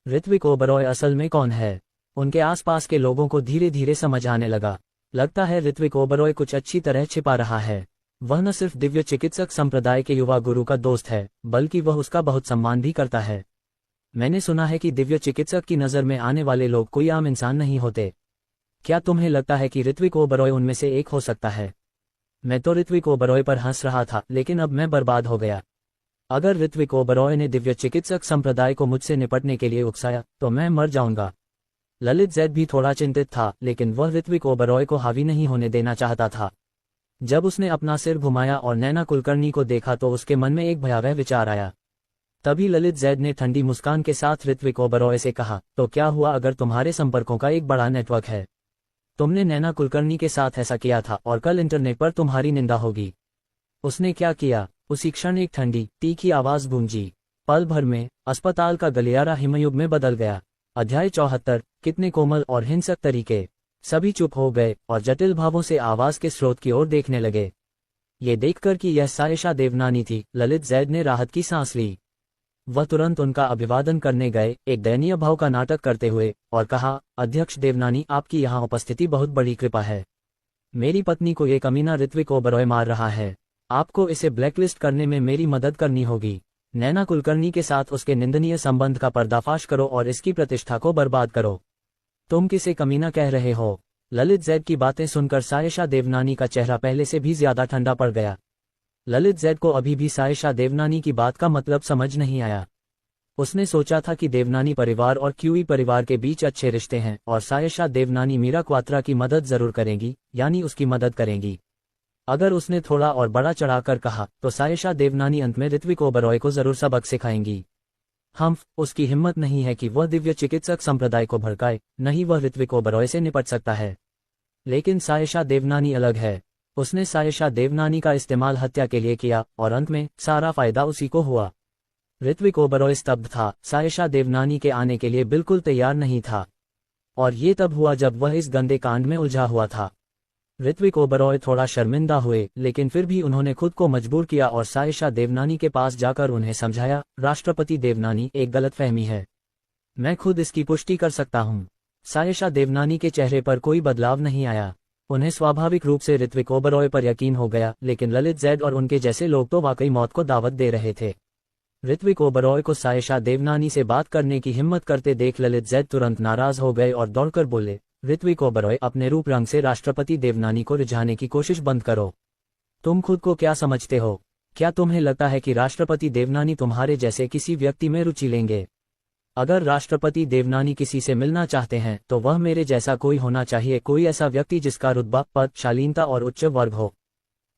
ऋत्विक ओबरॉय असल में कौन है? उनके आसपास के लोगों को धीरे धीरे समझ आने लगा। लगता है ऋत्विक ओबरॉय कुछ अच्छी तरह छिपा रहा है। वह न सिर्फ दिव्य चिकित्सक संप्रदाय के युवा गुरु का दोस्त है, बल्कि वह उसका बहुत सम्मान भी करता है। मैंने सुना है कि दिव्य चिकित्सक की नज़र में आने वाले लोग कोई आम इंसान नहीं होते। क्या तुम्हें लगता है कि ऋत्विक ओबरॉय उनमें से एक हो सकता है? मैं तो ऋत्विक ओबरॉय पर हंस रहा था, लेकिन अब मैं बर्बाद हो गया। अगर ऋत्विक ओबरॉय ने दिव्य चिकित्सक संप्रदाय को मुझसे निपटने के लिए उकसाया, तो मैं मर जाऊंगा। ललित जैद भी थोड़ा चिंतित था, लेकिन वह ऋत्विक ओबरॉय को हावी नहीं होने देना चाहता था। जब उसने अपना सिर घुमाया और नैना कुलकर्णी को देखा, तो उसके मन में एक भयावह विचार आया। तभी ललित जैद ने ठंडी मुस्कान के साथ ऋत्विक ओबरॉय से कहा, तो क्या हुआ अगर तुम्हारे संपर्कों का एक बड़ा नेटवर्क है? तुमने नैना कुलकर्णी के साथ ऐसा किया था, और कल इंटरनेट पर तुम्हारी निंदा होगी। उसने क्या किया? उसी क्षण एक ठंडी तीखी आवाज गूंजी। पल भर में अस्पताल का गलियारा हिमयुग में बदल गया। अध्याय 74, कितने कोमल और हिंसक तरीके। सभी चुप हो गए और जटिल भावों से आवाज के स्रोत की ओर देखने लगे। ये देखकर कि यह सायशा देवनानी थी, ललित जैद ने राहत की सांस ली। वह तुरंत उनका अभिवादन करने गए, एक दयनीय भाव का नाटक करते हुए, और कहा, अध्यक्ष देवनानी, आपकी यहाँ उपस्थिति बहुत बड़ी कृपा है। मेरी पत्नी को ये कमीना ऋत्विक ओबरॉय मार रहा है। आपको इसे ब्लैकलिस्ट करने में मेरी मदद करनी होगी। नैना कुलकर्णी के साथ उसके निंदनीय संबंध का पर्दाफाश करो और इसकी प्रतिष्ठा को बर्बाद करो। तुम किसे कमीना कह रहे हो? ललित जैद की बातें सुनकर सायशा देवनानी का चेहरा पहले से भी ज्यादा ठंडा पड़ गया। ललित जैद को अभी भी सायशा देवनानी की बात का मतलब समझ नहीं आया। उसने सोचा था कि देवनानी परिवार और क्यूई परिवार के बीच अच्छे रिश्ते हैं और सायशा देवनानी मीरा क्वात्रा की मदद जरूर करेंगी, यानी उसकी मदद करेंगी। अगर उसने थोड़ा और बड़ा चढ़ाकर कहा तो सायशा देवनानी अंत में ऋत्विक ओबरॉय को जरूर सबक सिखाएंगी। उसकी हिम्मत नहीं है कि वह दिव्य चिकित्सक संप्रदाय को भड़काए, नहीं वह ऋत्विक ओबरॉय से निपट सकता है। लेकिन सायशा देवनानी अलग है। उसने सायशा देवनानी का इस्तेमाल हत्या के लिए किया और अंत में सारा फायदा उसी को हुआ। ऋत्विक ओबरॉय स्तब्ध था, सायशा देवनानी के आने के लिए बिल्कुल तैयार नहीं था। और ये तब हुआ जब वह इस गंदे कांड में उलझा हुआ था। ऋत्विक ओबरॉय थोड़ा शर्मिंदा हुए, लेकिन फिर भी उन्होंने खुद को मजबूर किया और सायशा देवनानी के पास जाकर उन्हें समझाया, राष्ट्रपति देवनानी, एक गलतफहमी है। मैं खुद इसकी पुष्टि कर सकता हूँ। सायशा देवनानी के चेहरे पर कोई बदलाव नहीं आया। उन्हें स्वाभाविक रूप से ऋत्विक ओबरॉय पर यकीन हो गया, लेकिन ललित जैद और उनके जैसे लोग तो वाकई मौत को दावत दे रहे थे। ऋत्विक ओबरॉय को सायशा देवनानी से बात करने की हिम्मत करते देख ललित जैद तुरंत नाराज हो गए और दौड़कर बोले, ऋत्विक ओबरॉय, अपने रूप रंग से राष्ट्रपति देवनानी को रिझाने की कोशिश बंद करो। तुम खुद को क्या समझते हो? क्या तुम्हें लगता है कि राष्ट्रपति देवनानी तुम्हारे जैसे किसी व्यक्ति में रुचि लेंगे? अगर राष्ट्रपति देवनानी किसी से मिलना चाहते हैं तो वह मेरे जैसा कोई होना चाहिए, कोई ऐसा व्यक्ति जिसका रुतबा, पद, शालीनता और उच्च वर्ग हो।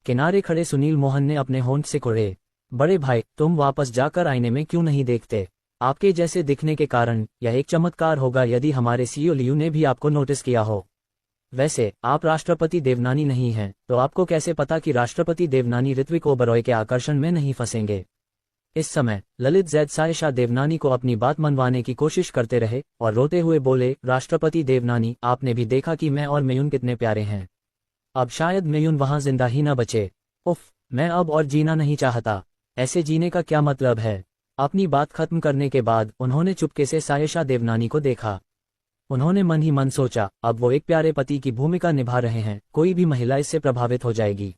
किनारे खड़े सुनील मोहन ने अपने होंठ से कुड़े, बड़े भाई, तुम वापस जाकर आईने में क्यों नहीं देखते? आपके जैसे दिखने के कारण यह एक चमत्कार होगा यदि हमारे सीईओ लियू ने भी आपको नोटिस किया हो। वैसे आप राष्ट्रपति देवनानी नहीं हैं, तो आपको कैसे पता कि राष्ट्रपति देवनानी ऋत्विक ओबरॉय के आकर्षण में नहीं फंसेंगे? इस समय ललित जैद सायशा देवनानी को अपनी बात मनवाने की कोशिश करते रहे और रोते हुए बोले, राष्ट्रपति देवनानी, आपने भी देखा कि मैं और मेयुन कितने प्यारे हैं। अब शायद मेयुन वहां जिंदा ही न बचे। उफ, मैं अब और जीना नहीं चाहता। ऐसे जीने का क्या मतलब है? अपनी बात खत्म करने के बाद उन्होंने चुपके से सायशा देवनानी को देखा। उन्होंने मन ही मन सोचा, अब वो एक प्यारे पति की भूमिका निभा रहे हैं, कोई भी महिला इससे प्रभावित हो जाएगी।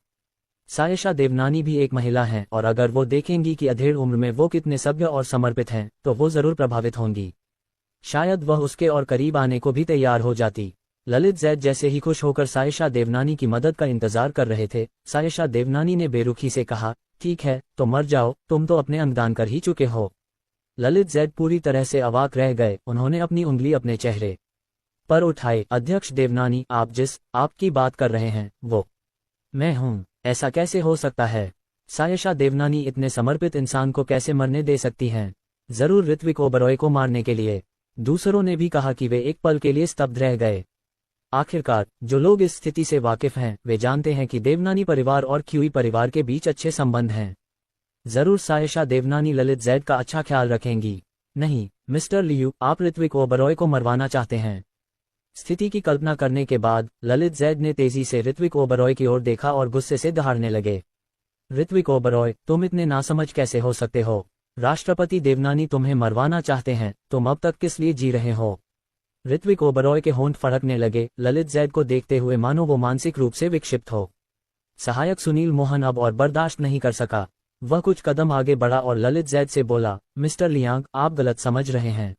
सायशा देवनानी भी एक महिला हैं और अगर वो देखेंगी कि अधेड़ उम्र में वो कितने सभ्य और समर्पित हैं, तो वो जरूर प्रभावित होंगी। शायद वह उसके और करीब आने को भी तैयार हो जाती। ललित जैद जैसे ही खुश होकर सायशा देवनानी की मदद का इंतजार कर रहे थे, सायशा देवनानी ने बेरुखी से कहा, ठीक है, तो मर जाओ, तुम तो अपने अंगदान कर ही चुके हो। ललित जैद पूरी तरह से अवाक रह गए। उन्होंने अपनी उंगली अपने चेहरे पर उठाए, अध्यक्ष देवनानी, आपकी बात कर रहे हैं, वो मैं हूँ। ऐसा कैसे हो सकता है? सायशा देवनानी इतने समर्पित इंसान को कैसे मरने दे सकती हैं? जरूर ऋत्विक ओबरॉय को मारने के लिए। दूसरों ने भी कहा कि वे एक पल के लिए स्तब्ध रह गए। आखिरकार जो लोग इस स्थिति से वाकिफ हैं वे जानते हैं कि देवनानी परिवार और क्यूई परिवार के बीच अच्छे संबंध हैं। जरूर सायशा देवनानी ललित जैद का अच्छा ख्याल रखेंगी। नहीं मिस्टर लियू, आप ऋत्विक ओबरॉय को मरवाना चाहते हैं। स्थिति की कल्पना करने के बाद ललित जैद ने तेजी से ऋत्विक ओबरॉय की ओर देखा और गुस्से से दहाड़ने लगे। ऋत्विक ओबरॉय, तुम इतने नासमझ कैसे हो सकते हो? राष्ट्रपति देवनानी तुम्हें मरवाना चाहते हैं, तुम अब तक किस लिए जी रहे हो? ऋत्विक ओबरॉय के होंठ फड़कने लगे, ललित जैद को देखते हुए मानो वो मानसिक रूप से विक्षिप्त हो। सहायक सुनील मोहन अब और बर्दाश्त नहीं कर सका। वह कुछ कदम आगे बढ़ा और ललित जैद से बोला, मिस्टर लियांग, आप गलत समझ रहे हैं।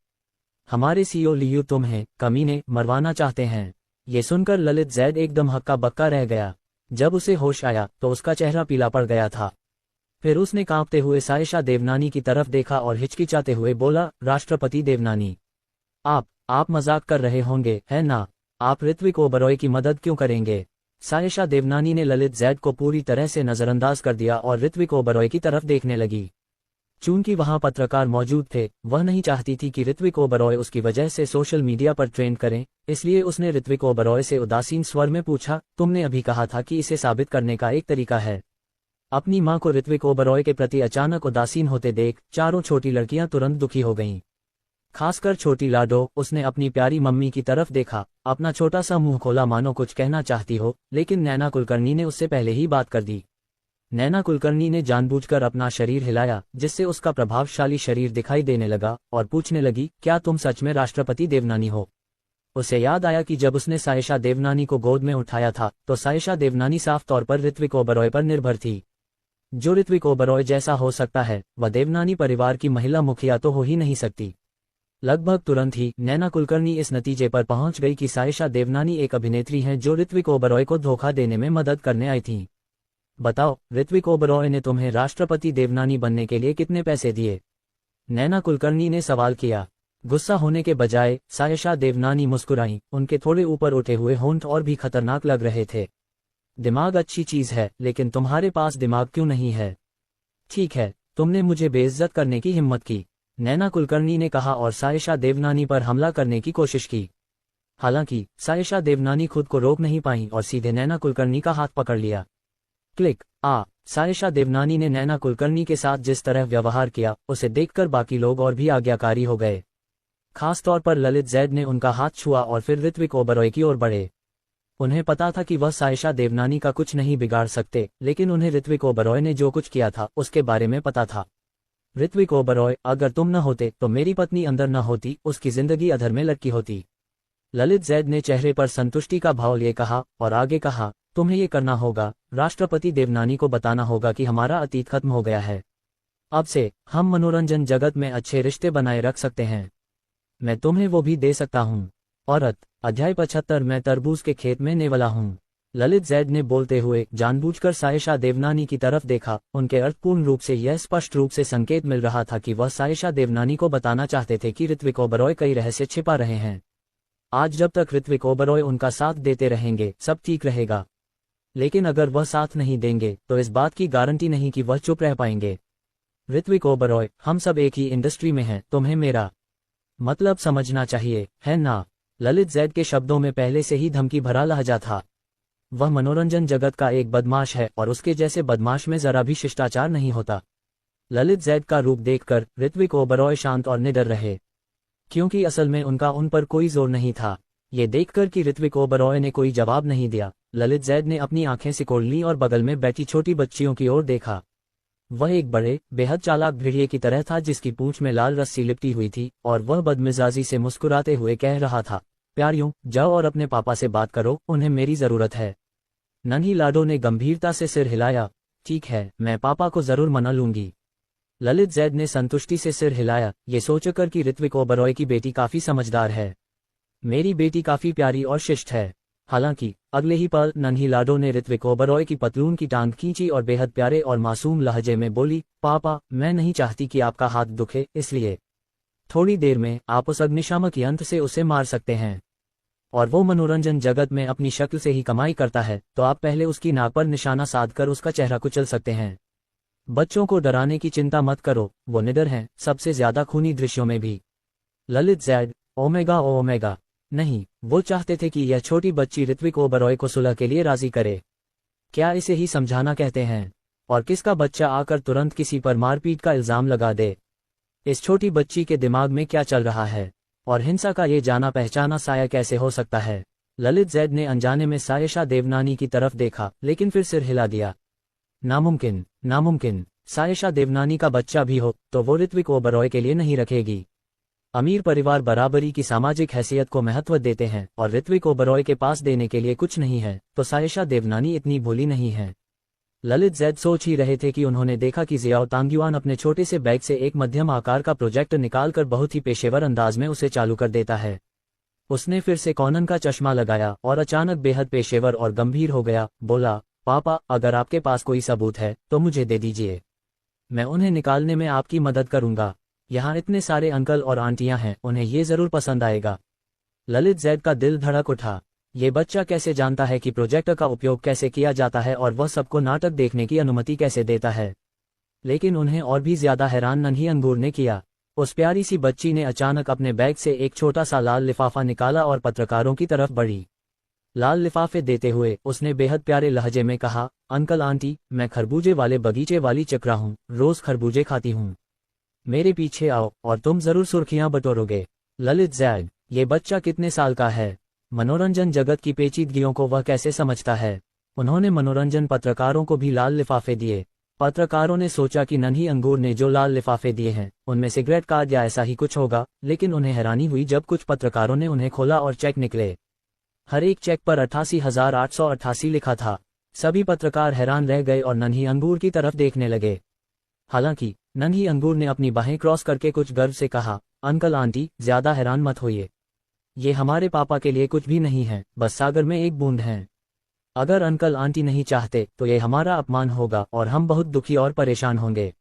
हमारे सीईओ लियू तुम्हें, कमीने, मरवाना चाहते हैं। ये सुनकर ललित जैद एकदम हक्का बक्का रह गया। जब उसे होश आया तो उसका चेहरा पीला पड़ गया था। फिर उसने कांपते हुए सायशा देवनानी की तरफ देखा और हिचकिचाते हुए बोला, राष्ट्रपति देवनानी, आप मजाक कर रहे होंगे, है ना? आप ऋत्विक ओबरॉय की मदद क्यों करेंगे? सायशा देवनानी ने ललित जैद को पूरी तरह से नजरअंदाज कर दिया और ऋत्विक ओबरॉय की तरफ देखने लगी। चूंकि वहां पत्रकार मौजूद थे, वह नहीं चाहती थी कि ऋत्विक ओबरॉय उसकी वजह से सोशल मीडिया पर ट्रेंड करें, इसलिए उसने ऋत्विक ओबरॉय से उदासीन स्वर में पूछा, तुमने अभी कहा था कि इसे साबित करने का एक तरीका है। अपनी मां को ऋत्विक ओबरॉय के प्रति अचानक उदासीन होते देख चारों छोटी लड़कियां तुरंत दुखी हो गईं। खासकर छोटी लाडो, उसने अपनी प्यारी मम्मी की तरफ देखा, अपना छोटा सा मुंह खोला मानो कुछ कहना चाहती हो, लेकिन नैना कुलकर्णी ने उससे पहले ही बात कर दी। नैना कुलकर्णी ने जानबूझकर अपना शरीर हिलाया, जिससे उसका प्रभावशाली शरीर दिखाई देने लगा, और पूछने लगी, क्या तुम सच में राष्ट्रपति देवनानी हो? उसे याद आया कि जब उसने सायशा देवनानी को गोद में उठाया था तो सायशा देवनानी साफ तौर पर ऋत्विक ओबरॉय पर निर्भर थी। जो ऋत्विक ओबरॉय जैसा हो सकता है वह देवनानी परिवार की महिला मुखिया तो हो ही नहीं सकती। लगभग तुरंत ही नैना कुलकर्णी इस नतीजे पर पहुंच गई कि सायशा देवनानी एक अभिनेत्री हैं जो ऋत्विक ओबरॉय को धोखा देने में मदद करने आई थीं। बताओ, ऋत्विक ओबरॉय ने तुम्हें राष्ट्रपति देवनानी बनने के लिए कितने पैसे दिए? नैना कुलकर्णी ने सवाल किया। गुस्सा होने के बजाय सायशा देवनानी मुस्कुराईं, उनके थोड़े ऊपर उठे हुए होंठ और भी खतरनाक लग रहे थे। दिमाग अच्छी चीज है, लेकिन तुम्हारे पास दिमाग क्यों नहीं है? ठीक है, तुमने मुझे बेइज्जत करने की हिम्मत की, नैना कुलकर्णी ने कहा और सायशा देवनानी पर हमला करने की कोशिश की। हालांकि सायशा देवनानी खुद को रोक नहीं पाई और सीधे नैना कुलकर्णी का हाथ पकड़ लिया। क्लिक। सायशा देवनानी ने नैना कुलकर्णी के साथ जिस तरह व्यवहार किया उसे देखकर बाकी लोग और भी आज्ञाकारी हो गए। खासतौर पर ललित जैद ने उनका हाथ छुआ और फिर ऋत्विक ओबरॉय की ओर बढ़े। उन्हें पता था कि वह सायशा देवनानी का कुछ नहीं बिगाड़ सकते, लेकिन उन्हें ऋत्विक ओबरॉय ने जो कुछ किया था उसके बारे में पता था। ऋत्विक ओबरॉय, अगर तुम न होते तो मेरी पत्नी अंदर न होती, उसकी जिंदगी अधर में लटकी होती। ललित जैद ने चेहरे पर संतुष्टि का भाव लिए कहा और आगे कहा, तुम्हें ये करना होगा, राष्ट्रपति देवनानी को बताना होगा कि हमारा अतीत खत्म हो गया है। अब से हम मनोरंजन जगत में अच्छे रिश्ते बनाए रख सकते हैं। मैं तुम्हें वो भी दे सकता हूँ। औरत। अध्याय 75। मैं तरबूज के खेत में नेवला हूँ। ललित जैद ने बोलते हुए जानबूझकर सायशा देवनानी की तरफ देखा। उनके अर्थपूर्ण रूप से यह स्पष्ट रूप से संकेत मिल रहा था कि वह सायशा देवनानी को बताना चाहते थे कि ऋत्विक ओबरॉय कई रहस्य छिपा रहे हैं। आज जब तक ऋत्विक ओबरॉय उनका साथ देते रहेंगे सब ठीक रहेगा, लेकिन अगर वह साथ नहीं देंगे तो इस बात की गारंटी नहीं कि वह चुप रह पाएंगे। ऋत्विक ओबरॉय, हम सब एक ही इंडस्ट्री में हैं, तुम्हें मेरा मतलब समझना चाहिए, है ना? ललित जैद के शब्दों में पहले से ही धमकी भरा लहजा था। वह मनोरंजन जगत का एक बदमाश है और उसके जैसे बदमाश में जरा भी शिष्टाचार नहीं होता। ललित जैद का रूप देखकर ऋत्विक ओबरॉय शांत और निडर रहे, क्योंकि असल में उनका उन पर कोई जोर नहीं था। ये देखकर कि ऋत्विक ओबरॉय ने कोई जवाब नहीं दिया, ललित जैद ने अपनी आंखें सिकोड़ लीं और बगल में बैठी छोटी बच्चियों की ओर देखा। वह एक बड़े, बेहद चालाक भेड़िए की तरह था जिसकी पूंछ में लाल रस्सी लिपटी हुई थी, और वह बदमिजाजी से मुस्कुराते हुए कह रहा था, प्यारियों, जाओ और अपने पापा से बात करो, उन्हें मेरी जरूरत है। नन्ही लाडो ने गंभीरता से सिर हिलाया। ठीक है, मैं पापा को जरूर मना लूंगी। ललित जैद ने संतुष्टि से सिर हिलाया, ये सोचकर कि ऋत्विक ओबरॉय की बेटी काफी समझदार है। मेरी बेटी काफी प्यारी और शिष्ट है। हालांकि अगले ही पल नन्ही लाडो ने ऋत्विक ओबरॉय की पतलून की टांग खींची और बेहद प्यारे और मासूम लहजे में बोली, पापा, मैं नहीं चाहती कि आपका हाथ दुखे, इसलिए थोड़ी देर में आप उस अग्निशामक यंत्र से उसे मार सकते हैं। और वो मनोरंजन जगत में अपनी शक्ल से ही कमाई करता है, तो आप पहले उसकी नाक पर निशाना साधकर उसका चेहरा कुचल सकते हैं। बच्चों को डराने की चिंता मत करो, वो निडर हैं, सबसे ज्यादा खूनी दृश्यों में भी। Lalit Zaid, omega omega. नहीं, वो चाहते थे कि यह छोटी बच्ची ऋत्विक ओबरॉय को सुलह के लिए राजी करे। क्या इसे ही समझाना कहते हैं? और किसका बच्चा आकर तुरंत किसी पर मारपीट का इल्जाम लगा दे? इस छोटी बच्ची के दिमाग में क्या चल रहा है? और हिंसा का ये जाना पहचाना साया कैसे हो सकता है? ललित जैद ने अनजाने में सायशा देवनानी की तरफ देखा, लेकिन फिर सिर हिला दिया। नामुमकिन, नामुमकिन। सायशा देवनानी का बच्चा भी हो तो वो ऋत्विक ओबरॉय के लिए नहीं रखेगी। अमीर परिवार बराबरी की सामाजिक हैसियत को महत्व देते हैं, और ऋत्विक ओबरॉय के पास देने के लिए कुछ नहीं है, तो सायशा देवनानी इतनी भोली नहीं है। ललित जैद सोच ही रहे थे कि उन्होंने देखा कि जियाओ तांग्युआन अपने छोटे से बैग से एक मध्यम आकार का प्रोजेक्टर निकालकर बहुत ही पेशेवर अंदाज में उसे चालू कर देता है। उसने फिर से कॉनन का चश्मा लगाया और अचानक बेहद पेशेवर और गंभीर हो गया, बोला, पापा, अगर आपके पास कोई सबूत है तो मुझे दे दीजिए, मैं उन्हें निकालने में आपकी मदद करूंगा। यहाँ इतने सारे अंकल और आंटियां हैं, उन्हें ये जरूर पसंद आएगा। ललित जैद का दिल धड़क उठा। ये बच्चा कैसे जानता है कि प्रोजेक्टर का उपयोग कैसे किया जाता है और वह सबको नाटक देखने की अनुमति कैसे देता है? लेकिन उन्हें और भी ज्यादा हैरान नन्ही अंगूर ने किया। उस प्यारी सी बच्ची ने अचानक अपने बैग से एक छोटा सा लाल लिफाफा निकाला और पत्रकारों की तरफ बढ़ी। लाल लिफाफे देते हुए उसने बेहद प्यारे लहजे में कहा, अंकल आंटी, मैं खरबूजे वाले बगीचे वाली चक्रा हूँ, रोज खरबूजे खाती हूँ, मेरे पीछे आओ और तुम जरूर सुर्खियां बटोरोगे। ललित जैद, ये बच्चा कितने साल का है? मनोरंजन जगत की पेचीदगियों को वह कैसे समझता है? उन्होंने मनोरंजन पत्रकारों को भी लाल लिफाफे दिए। पत्रकारों ने सोचा कि नन्ही अंगूर ने जो लाल लिफाफे दिए हैं उनमें सिगरेट कार्ड या ऐसा ही कुछ होगा, लेकिन उन्हें हैरानी हुई जब कुछ पत्रकारों ने उन्हें खोला और चेक निकले। हर एक चेक पर 88,888 लिखा था। सभी पत्रकार हैरान रह गए और नन्ही अंगूर की तरफ देखने लगे। हालांकि नन्ही अंगूर ने अपनी बाहें क्रॉस करके कुछ गर्व से कहा, अंकल आंटी, ज्यादा हैरान मत होइए। ये हमारे पापा के लिए कुछ भी नहीं है, बस सागर में एक बूंद है। अगर अंकल आंटी नहीं चाहते तो ये हमारा अपमान होगा और हम बहुत दुखी और परेशान होंगे।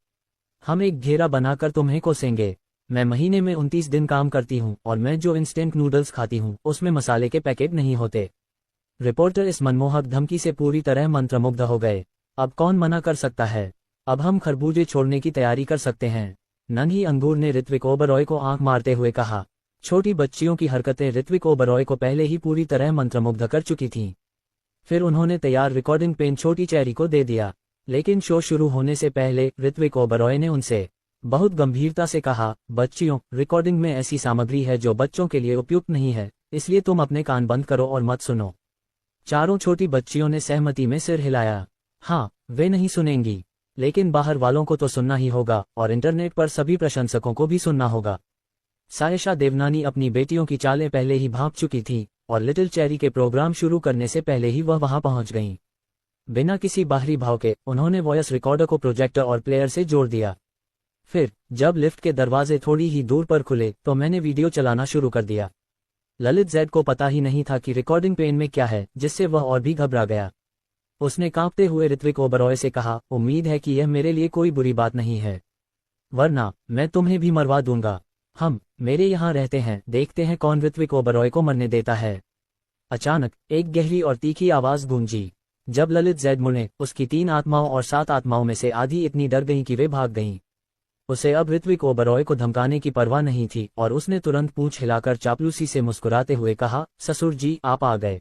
हम एक घेरा बनाकर तुम्हें कोसेंगे। मैं महीने में 29 दिन काम करती हूँ और मैं जो इंस्टेंट नूडल्स खाती हूँ उसमें मसाले के पैकेट नहीं होते। रिपोर्टर इस मनमोहक धमकी से पूरी तरह मंत्रमुग्ध हो गए। अब कौन मना कर सकता है? अब हम खरबूजे छोड़ने की तैयारी कर सकते हैं। नन्ही अंगूर ने ऋत्विक ओबरॉय को आंख मारते हुए कहा। छोटी बच्चियों की हरकतें ऋत्विक ओबरॉय को पहले ही पूरी तरह मंत्रमुग्ध कर चुकी थीं। फिर उन्होंने तैयार रिकॉर्डिंग पेन छोटी चेरी को दे दिया। लेकिन शो शुरू होने से पहले ऋत्विक ओबरॉय ने उनसे बहुत गंभीरता से कहा, बच्चियों, रिकॉर्डिंग में ऐसी सामग्री है जो बच्चों के लिए उपयुक्त नहीं है, इसलिए तुम अपने कान बंद करो और मत सुनो। चारों छोटी बच्चियों ने सहमति में सिर हिलाया। हाँ, वे नहीं सुनेंगी, लेकिन बाहर वालों को तो सुनना ही होगा और इंटरनेट पर सभी प्रशंसकों को भी सुनना होगा। सायशा देवनानी अपनी बेटियों की चालें पहले ही भांप चुकी थी और लिटिल चेरी के प्रोग्राम शुरू करने से पहले ही वह वहां पहुंच गईं। बिना किसी बाहरी भाव के उन्होंने वॉयस रिकॉर्डर को प्रोजेक्टर और प्लेयर से जोड़ दिया। फिर जब लिफ्ट के दरवाजे थोड़ी ही दूर पर खुले तो मैंने वीडियो चलाना शुरू कर दिया। ललित जैद को पता ही नहीं था कि रिकॉर्डिंग पेन में क्या है, जिससे वह और भी घबरा गया। उसने कांपते हुए ऋत्विक ओबरॉय से कहा, उम्मीद है कि यह मेरे लिए कोई बुरी बात नहीं है, वरना मैं तुम्हें भी मरवा दूंगा। हम मेरे यहाँ रहते हैं, देखते हैं कौन ऋत्विक ओबरॉय को मरने देता है। अचानक एक गहरी और तीखी आवाज गूंजी। जब ललित जैद मुड़े, उसकी 3 आत्माओं और 7 आत्माओं में से आधी इतनी डर गईं कि वे भाग गईं। उसे अब ऋत्विक ओबरॉय को धमकाने की परवाह नहीं थी और उसने तुरंत पूंछ हिलाकर चापलूसी से मुस्कुराते हुए कहा, ससुर जी, आप आ गए।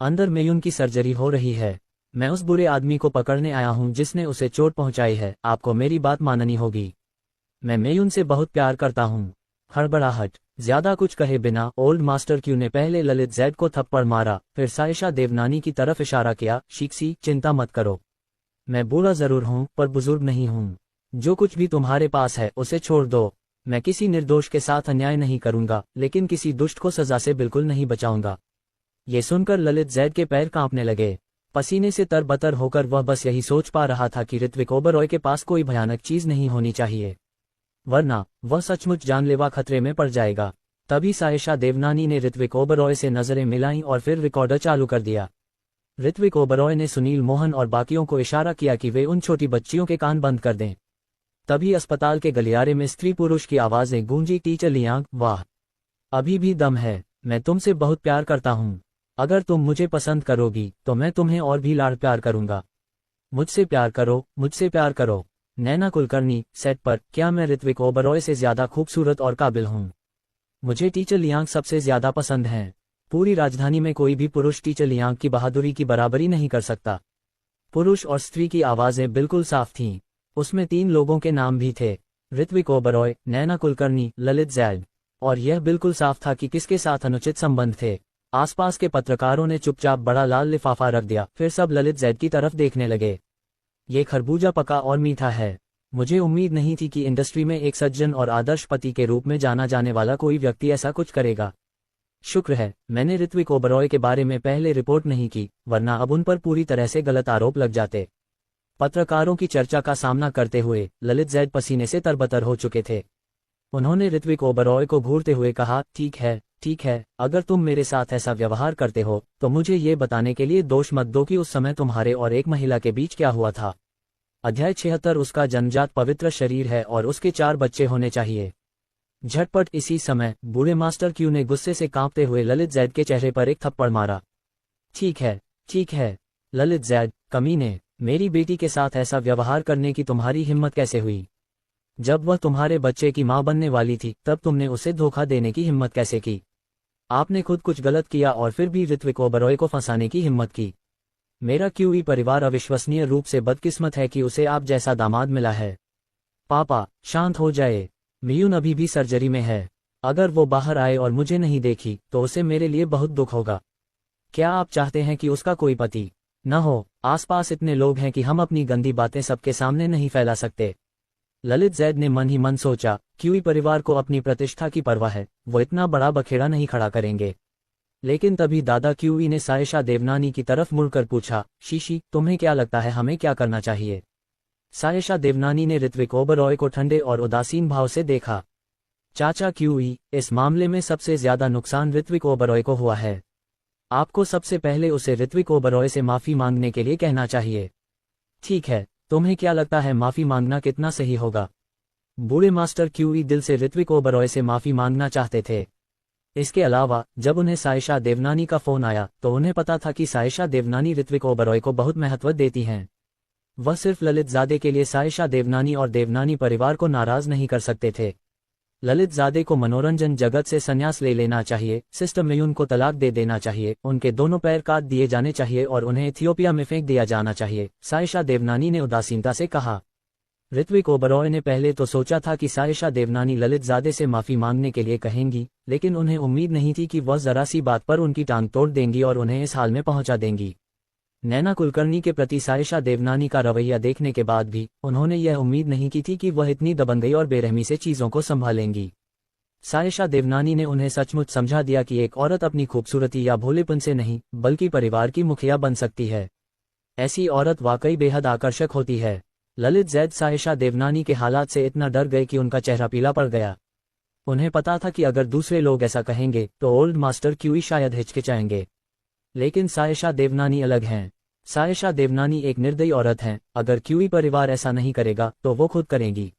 अंदर मेयुन की सर्जरी हो रही है। मैं उस बुरे आदमी को पकड़ने आया हूँ जिसने उसे चोट पहुंचाई है। आपको मेरी बात माननी होगी। मैं मेयुन से बहुत प्यार करता हूँ। हड़बड़ाहट। ज्यादा कुछ कहे बिना ओल्ड मास्टर क्यू ने पहले ललित जैद को थप्पड़ मारा, फिर सायशा देवनानी की तरफ इशारा किया, शीक्सी, चिंता मत करो। मैं बूढ़ा जरूर हूँ पर बुजुर्ग नहीं हूँ। जो कुछ भी तुम्हारे पास है उसे छोड़ दो। मैं किसी निर्दोष के साथ अन्याय नहीं करूंगा, लेकिन किसी दुष्ट को सजा से बिल्कुल नहीं बचाऊंगा। ये सुनकर ललित जैद के पैर कांपने लगे। पसीने से तरबतर होकर वह बस यही सोच पा रहा था कि ऋत्विक ओबरॉय के पास कोई भयानक चीज नहीं होनी चाहिए, वरना वह सचमुच जानलेवा खतरे में पड़ जाएगा। तभी सायशा देवनानी ने ऋत्विक ओबरॉय से नजरें मिलाईं और फिर रिकॉर्डर चालू कर दिया। ऋत्विक ओबरॉय ने सुनील मोहन और बाकियों को इशारा किया कि वे उन छोटी बच्चियों के कान बंद कर दें। तभी अस्पताल के गलियारे में स्त्री पुरुष की आवाजें गूंजी, टीचर लियांग, वाह, अभी भी दम है। मैं तुमसे बहुत प्यार करता हूँ। अगर तुम मुझे पसंद करोगी तो मैं तुम्हें और भी लाड़ प्यार करूंगा। मुझसे प्यार करो, मुझसे प्यार करो। नैना कुलकर्णी, सेट पर, क्या मैं ऋत्विक ओबरॉय से ज्यादा खूबसूरत और काबिल हूँ? मुझे टीचर लियांग सबसे ज्यादा पसंद हैं। पूरी राजधानी में कोई भी पुरुष टीचर लियांग की बहादुरी की बराबरी नहीं कर सकता। पुरुष और स्त्री की आवाजें बिल्कुल साफ थीं। उसमें 3 लोगों के नाम भी थे, ऋत्विक ओबरॉय, नैना कुलकर्णी, ललित जैद। और यह बिल्कुल साफ था कि किसके साथ अनुचित संबंध थे। आसपास के पत्रकारों ने चुपचाप बड़ा लाल लिफाफा रख दिया, फिर सब ललित जैद की तरफ देखने लगे। ये खरबूजा पका और मीठा है। मुझे उम्मीद नहीं थी कि इंडस्ट्री में एक सज्जन और आदर्श पति के रूप में जाना जाने वाला कोई व्यक्ति ऐसा कुछ करेगा। शुक्र है मैंने ऋत्विक ओबरॉय के बारे में पहले रिपोर्ट नहीं की, वरना अब उन पर पूरी तरह से गलत आरोप लग जाते। पत्रकारों की चर्चा का सामना करते हुए ललित जैद पसीने से तरबतर हो चुके थे। उन्होंने ऋत्विक ओबरॉय को घूरते हुए कहा, ठीक है, ठीक है, अगर तुम मेरे साथ ऐसा व्यवहार करते हो तो मुझे ये बताने के लिए दोष मत दो कि उस समय तुम्हारे और एक महिला के बीच क्या हुआ था। अध्याय 76। उसका जन्मजात पवित्र शरीर है और उसके 4 बच्चे होने चाहिए। झटपट इसी समय बूढ़े मास्टर क्यू ने गुस्से से कांपते हुए ललित जैद के चेहरे पर एक थप्पड़ मारा। ठीक है, ठीक है, ललित जैद, कमीने, मेरी बेटी के साथ ऐसा व्यवहार करने की तुम्हारी हिम्मत कैसे हुई? जब वह तुम्हारे बच्चे की मां बनने वाली थी तब तुमने उसे धोखा देने की हिम्मत कैसे की? आपने खुद कुछ गलत किया और फिर भी ऋत्विक ओबरॉय को फंसाने की हिम्मत की। मेरा क्यूई परिवार अविश्वसनीय रूप से बदकिस्मत है कि उसे आप जैसा दामाद मिला है। पापा, शांत हो जाए। मियुन अभी भी सर्जरी में है। अगर वो बाहर आए और मुझे नहीं देखी तो उसे मेरे लिए बहुत दुख होगा। क्या आप चाहते हैं कि उसका कोई पति न हो? आसपास इतने लोग हैं कि हम अपनी गंदी बातें सबके सामने नहीं फैला सकते। ललित जैद ने मन ही मन सोचा, क्यूई परिवार को अपनी प्रतिष्ठा की परवाह है, वो इतना बड़ा बखेड़ा नहीं खड़ा करेंगे। लेकिन तभी दादा क्यूई ने सायशा देवनानी की तरफ मुड़कर पूछा, शीशी, तुम्हें क्या लगता है हमें क्या करना चाहिए? सायशा देवनानी ने ऋत्विक ओबरॉय को ठंडे और उदासीन भाव से देखा। चाचा क्यूई, इस मामले में सबसे ज्यादा नुकसान ऋत्विक ओबरॉय को हुआ है। आपको सबसे पहले उसे ऋत्विक ओबरॉय से माफी मांगने के लिए कहना चाहिए। ठीक है, तुम्हें क्या लगता है माफी मांगना कितना सही होगा? बूढ़े मास्टर क्यूई दिल से ऋत्विक ओबरॉय से माफी मांगना चाहते थे। इसके अलावा जब उन्हें सायशा देवनानी का फोन आया तो उन्हें पता था कि सायशा देवनानी ऋत्विक ओबरॉय को बहुत महत्व देती हैं। वह सिर्फ ललितजादे के लिए सायशा देवनानी और देवनानी परिवार को नाराज नहीं कर सकते थे। ललितजादे को मनोरंजन जगत से संन्यास ले लेना चाहिए, सिस्टर मेयुन को तलाक दे देना चाहिए, उनके दोनों पैर काट दिए जाने चाहिए और उन्हें इथियोपिया में फेंक दिया जाना चाहिए, सायशा देवनानी ने उदासीनता से कहा। ऋत्विक ओबरॉय ने पहले तो सोचा था कि सायशा देवनानी ललितजादे से माफी मांगने के लिए कहेंगी, लेकिन उन्हें उम्मीद नहीं थी कि वह जरा सी बात पर उनकी टांग तोड़ देंगी और उन्हें इस हाल में पहुंचा देंगी। नैना कुलकर्णी के प्रति सायशा देवनानी का रवैया देखने के बाद भी उन्होंने यह उम्मीद नहीं की थी कि वह इतनी दबंगई और बेरहमी से चीजों को संभालेंगी। सायशा देवनानी ने उन्हें सचमुच समझा दिया कि एक औरत अपनी खूबसूरती या भोलेपन से नहीं बल्कि परिवार की मुखिया बन सकती है। ऐसी औरत वाकई बेहद आकर्षक होती है। ललित जैद सायशा देवनानी के हालात से इतना डर गए कि उनका चेहरा पीला पड़ गया। उन्हें पता था कि अगर दूसरे लोग ऐसा कहेंगे तो ओल्ड मास्टर क्यूई शायद हिचकिचाएंगे, लेकिन सायशा देवनानी अलग हैं। सायशा देवनानी एक निर्दयी औरत हैं, अगर क्यूई परिवार ऐसा नहीं करेगा तो वो खुद करेंगी।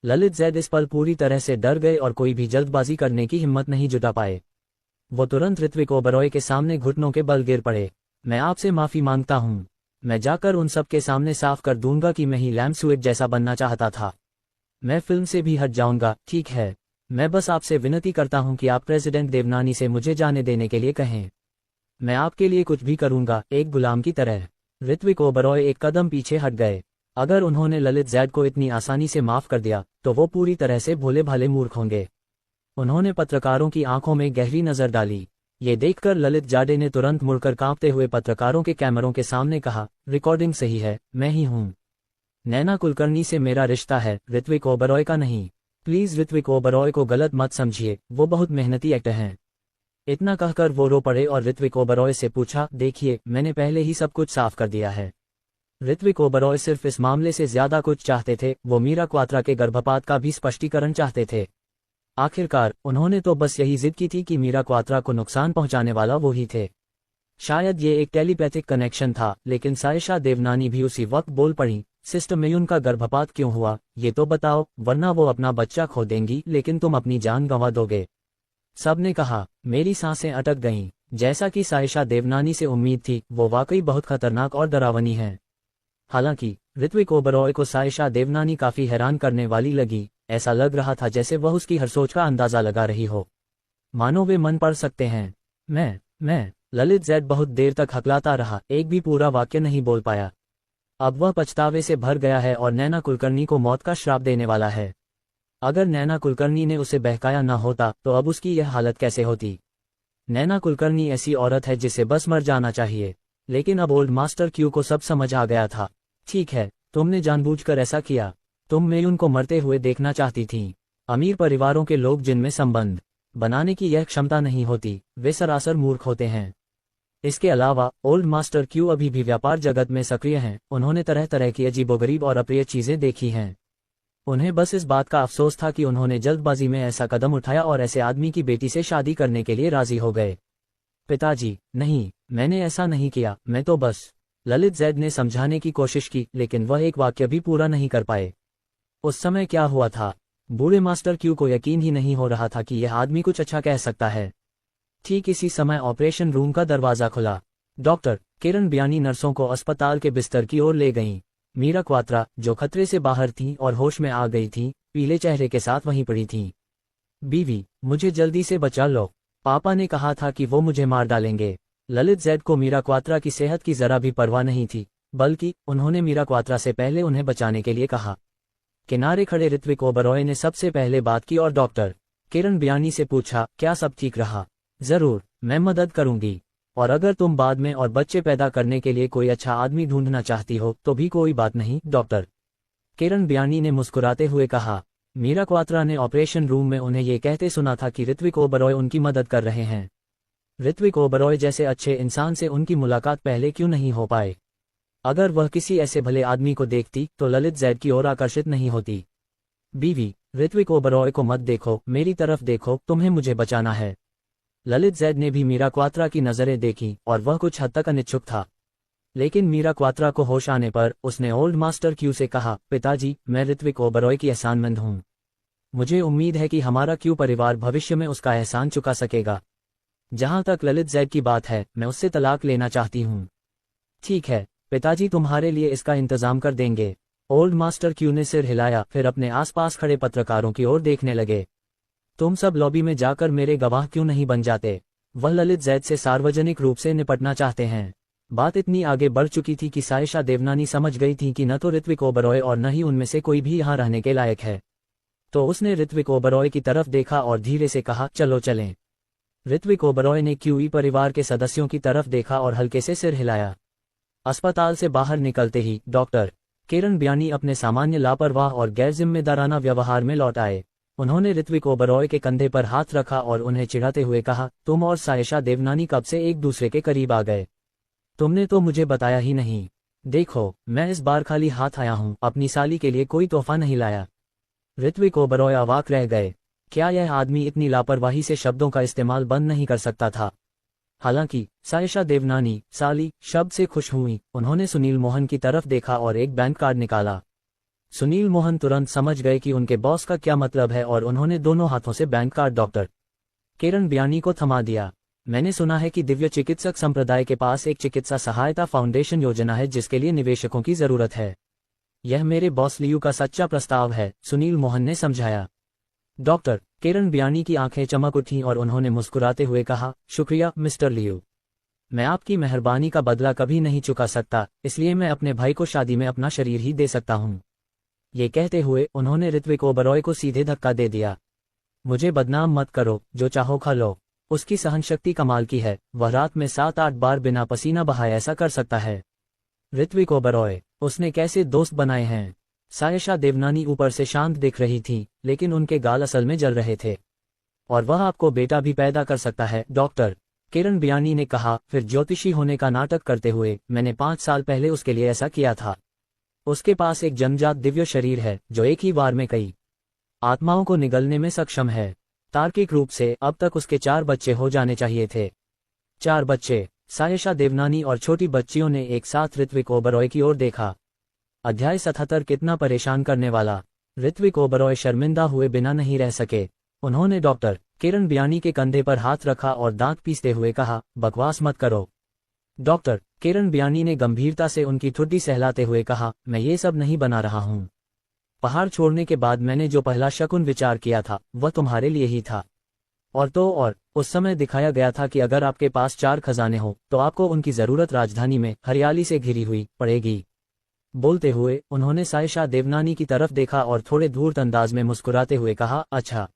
ललित जैद इस पल पूरी तरह से डर गए और कोई भी जल्दबाजी करने की हिम्मत नहीं जुटा पाए। वो तुरंत ऋत्विक ओबरॉय के सामने घुटनों के बल गिर पड़े। मैं आपसे माफी मांगता हूँ। मैं जाकर उन सब के सामने साफ कर दूंगा कि मैं ही लैम्प स्वीट जैसा बनना चाहता था। मैं फिल्म से भी हट जाऊंगा, ठीक है। मैं बस आपसे विनती करता हूं कि आप प्रेसिडेंट देवनानी से मुझे जाने देने के लिए कहें। मैं आपके लिए कुछ भी करूंगा, एक गुलाम की तरह। ऋत्विक ओबरॉय एक कदम पीछे हट गए। अगर उन्होंने ललित जैद को इतनी आसानी से माफ कर दिया तो वो पूरी तरह से भोले भाले मूर्ख होंगे। उन्होंने पत्रकारों की आंखों में गहरी नजर डाली। ये देखकर ललित जाडे ने तुरंत मुड़कर कांपते हुए पत्रकारों के कैमरों के सामने कहा, रिकॉर्डिंग सही है, मैं ही हूँ। नैना कुलकर्णी से मेरा रिश्ता है, ऋत्विक ओबरॉय का नहीं। प्लीज ऋत्विक ओबरॉय को गलत मत समझिए, वो बहुत मेहनती एक्टर हैं। इतना कहकर वो रो पड़े और ऋत्विक ओबरॉय से पूछा, देखिए मैंने पहले ही सब कुछ साफ कर दिया है। ऋत्विक ओबरॉय सिर्फ इस मामले से ज्यादा कुछ चाहते थे, वो मीरा क्वात्रा के गर्भपात का भी स्पष्टीकरण चाहते थे। आखिरकार उन्होंने तो बस यही जिद की थी कि मीरा क्वात्रा को नुकसान पहुंचाने वाला वो ही थे। शायद ये एक टेलीपैथिक कनेक्शन था, लेकिन सायशा देवनानी भी उसी वक्त बोल पड़ी, सिस्टर मेयुन का गर्भपात क्यों हुआ, ये तो बताओ, वरना वो अपना बच्चा खो देंगी लेकिन तुम अपनी जान गंवा दोगे। सबने कहा, मेरी सांसें अटक गईं। जैसा कि सायशा देवनानी से उम्मीद थी, वो वाकई बहुत खतरनाक और डरावनी है। हालांकि ऋत्विक ओबरॉय को सायशा देवनानी काफी हैरान करने वाली लगी। ऐसा लग रहा था जैसे वह उसकी हर सोच का अंदाजा लगा रही हो, मानो वे मन पढ़ सकते हैं। मैं ललित जैद बहुत देर तक हकलाता रहा, एक भी पूरा वाक्य नहीं बोल पाया। अब वह पछतावे से भर गया है और नैना कुलकर्णी को मौत का श्राप देने वाला है। अगर नैना कुलकर्णी ने उसे बहकाया न होता तो अब उसकी यह हालत कैसे होती। नैना कुलकर्णी ऐसी औरत है जिसे बस मर जाना चाहिए। लेकिन अब ओल्ड मास्टर क्यू को सब समझ आ गया था। ठीक है, तुमने जानबूझकर ऐसा किया। तुम मेयुन को मरते हुए देखना चाहती थीं। अमीर परिवारों के लोग जिनमें संबंध बनाने की यह क्षमता नहीं होती, वे सरासर मूर्ख होते हैं। इसके अलावा ओल्ड मास्टर क्यू अभी भी व्यापार जगत में सक्रिय हैं। उन्होंने तरह तरह की अजीबोगरीब और अप्रिय चीजें देखी हैं। उन्हें बस इस बात का अफसोस था कि उन्होंने जल्दबाजी में ऐसा कदम उठाया और ऐसे आदमी की बेटी से शादी करने के लिए राजी हो गए। पिताजी, नहीं, मैंने ऐसा नहीं किया, मैं तो बस। ललित जैद ने समझाने की कोशिश की, लेकिन वह एक वाक्य भी पूरा नहीं कर पाए। उस समय क्या हुआ था, बूढ़े मास्टर क्यू को यकीन ही नहीं हो रहा था कि यह आदमी कुछ अच्छा कह सकता है। ठीक इसी समय ऑपरेशन रूम का दरवाजा खुला। डॉक्टर किरण बियानी नर्सों को अस्पताल के बिस्तर की ओर ले गईं। मीरा क्वात्रा, जो खतरे से बाहर थीं और होश में आ गई थीं, पीले चेहरे के साथ वहीं पड़ी थीं। बीवी, मुझे जल्दी से बचा लो। पापा ने कहा था कि वो मुझे मार डालेंगे। ललित जैद को मीरा क्वात्रा की सेहत की जरा भी परवाह नहीं थी, बल्कि उन्होंने मीरा क्वात्रा से पहले उन्हें बचाने के लिए कहा। किनारे खड़े ऋत्विक ओबरॉय ने सबसे पहले बात की और डॉक्टर किरण बियानी से पूछा, क्या सब ठीक रहा? जरूर, मैं मदद करूंगी। और अगर तुम बाद में और बच्चे पैदा करने के लिए कोई अच्छा आदमी ढूंढना चाहती हो तो भी कोई बात नहीं, डॉक्टर किरण बियानी ने मुस्कुराते हुए कहा। मीरा क्वात्रा ने ऑपरेशन रूम में उन्हें ये कहते सुना था कि ऋत्विक ओबरॉय उनकी मदद कर रहे हैं। ऋत्विक ओबरॉय जैसे अच्छे इंसान से उनकी मुलाकात पहले क्यों नहीं हो पाए? अगर वह किसी ऐसे भले आदमी को देखती तो ललित जैद की ओर आकर्षित नहीं होती। बीवी, ऋत्विक ओबरॉय को मत देखो, मेरी तरफ देखो, तुम्हें मुझे बचाना है। ललित जैद ने भी मीरा क्वात्रा की नजरें देखीं और वह कुछ हद तक अनिच्छुक था। लेकिन मीरा क्वात्रा को होश आने पर उसने ओल्ड मास्टर क्यू से कहा, पिताजी, मैं ऋत्विक ओबरॉय की एहसानमंद हूँ। मुझे उम्मीद है कि हमारा क्यू परिवार भविष्य में उसका एहसान चुका सकेगा। जहां तक ललित जैद की बात है, मैं उससे तलाक लेना चाहती हूँ। ठीक है पिताजी, तुम्हारे लिए इसका इंतजाम कर देंगे। ओल्ड मास्टर क्यू ने सिर हिलाया, फिर अपने आसपास खड़े पत्रकारों की ओर देखने लगे। तुम सब लॉबी में जाकर मेरे गवाह क्यों नहीं बन जाते? वह ललित जैद से सार्वजनिक रूप से निपटना चाहते हैं। बात इतनी आगे बढ़ चुकी थी कि सायशा देवनानी समझ गई थी कि न तो ऋत्विक ओबरॉय और न ही उनमें से कोई भी यहाँ रहने के लायक है। तो उसने ऋत्विक ओबरॉय की तरफ देखा और धीरे से कहा, चलो चलें। ऋत्विक ओबरॉय ने क्यूई परिवार के सदस्यों की तरफ देखा और हल्के से सिर हिलाया। अस्पताल से बाहर निकलते ही डॉक्टर किरण ब्यानी अपने सामान्य लापरवाह और गैर जिम्मेदाराना व्यवहार में लौट आए। उन्होंने ऋत्विक ओबरॉय के कंधे पर हाथ रखा और उन्हें चिढ़ाते हुए कहा, तुम और सायशा देवनानी कब से एक दूसरे के करीब आ गए? तुमने तो मुझे बताया ही नहीं। देखो, मैं इस बार खाली हाथ आया हूँ, अपनी साली के लिए कोई तोहफा नहीं लाया। ऋत्विक ओबरॉय अवाक रह गए। क्या यह आदमी इतनी लापरवाही से शब्दों का इस्तेमाल बंद नहीं कर सकता था? हालांकि सायशा देवनानी साली शब्द से खुश हुई। उन्होंने सुनील मोहन की तरफ देखा और एक बैंक कार्ड निकाला। सुनील मोहन तुरंत समझ गए कि उनके बॉस का क्या मतलब है और उन्होंने दोनों हाथों से बैंक कार्ड डॉक्टर किरण ब्यानी को थमा दिया। मैंने सुना है कि दिव्य चिकित्सक संप्रदाय के पास एक चिकित्सा सहायता फाउंडेशन योजना है जिसके लिए निवेशकों की जरूरत है। यह मेरे बॉस लियू का सच्चा प्रस्ताव है, सुनील मोहन ने समझाया। डॉक्टर किरण ब्यानी की आंखें चमक उठीं और उन्होंने मुस्कुराते हुए कहा, शुक्रिया मिस्टर लियू। मैं आपकी मेहरबानी का बदला कभी नहीं चुका सकता, इसलिए मैं अपने भाई को शादी में अपना शरीर ही दे सकता हूँ। ये कहते हुए उन्होंने ऋत्विक ओबरॉय को सीधे धक्का दे दिया। मुझे बदनाम मत करो, जो चाहो खा लो। उसकी सहनशक्ति कमाल की है, वह रात में 7-8 बार बिना पसीना बहाए ऐसा कर सकता है। ऋत्विक ओबरॉय, उसने कैसे दोस्त बनाए हैं? सायशा देवनानी ऊपर से शांत दिख रही थी, लेकिन उनके गाल असल में जल रहे थे। और वह आपको बेटा भी पैदा कर सकता है, डॉक्टर किरण ब्यानी ने कहा, फिर ज्योतिषी होने का नाटक करते हुए। मैंने 5 साल पहले उसके लिए ऐसा किया था। उसके पास एक जन्मजात दिव्य शरीर है जो एक ही बार में कई आत्माओं को निगलने में सक्षम है। तार्किक रूप से अब तक उसके 4 बच्चे हो जाने चाहिए थे। 4 बच्चे। सायशा देवनानी और छोटी बच्चियों ने एक साथ ऋत्विक ओबरॉय की ओर देखा। अध्याय 77 कितना परेशान करने वाला। ऋत्विक ओबरॉय शर्मिंदा हुए बिना नहीं रह सके। उन्होंने डॉक्टर किरण ब्यानी के कंधे पर हाथ रखा और दांत पीसते हुए कहा, बकवास मत करो। डॉक्टर किरण ब्यानी ने गंभीरता से उनकी ठुड्डी सहलाते हुए कहा, मैं ये सब नहीं बना रहा हूँ। पहाड़ छोड़ने के बाद मैंने जो पहला शकुन विचार किया था वह तुम्हारे लिए ही था। और उस समय दिखाया गया था कि अगर आपके पास 4 खजाने हो तो आपको उनकी जरूरत राजधानी में हरियाली से घिरी हुई पड़ेगी। बोलते हुए उन्होंने सायशा देवनानी की तरफ देखा और थोड़े धूर्त अंदाज में मुस्कुराते हुए कहा, अच्छा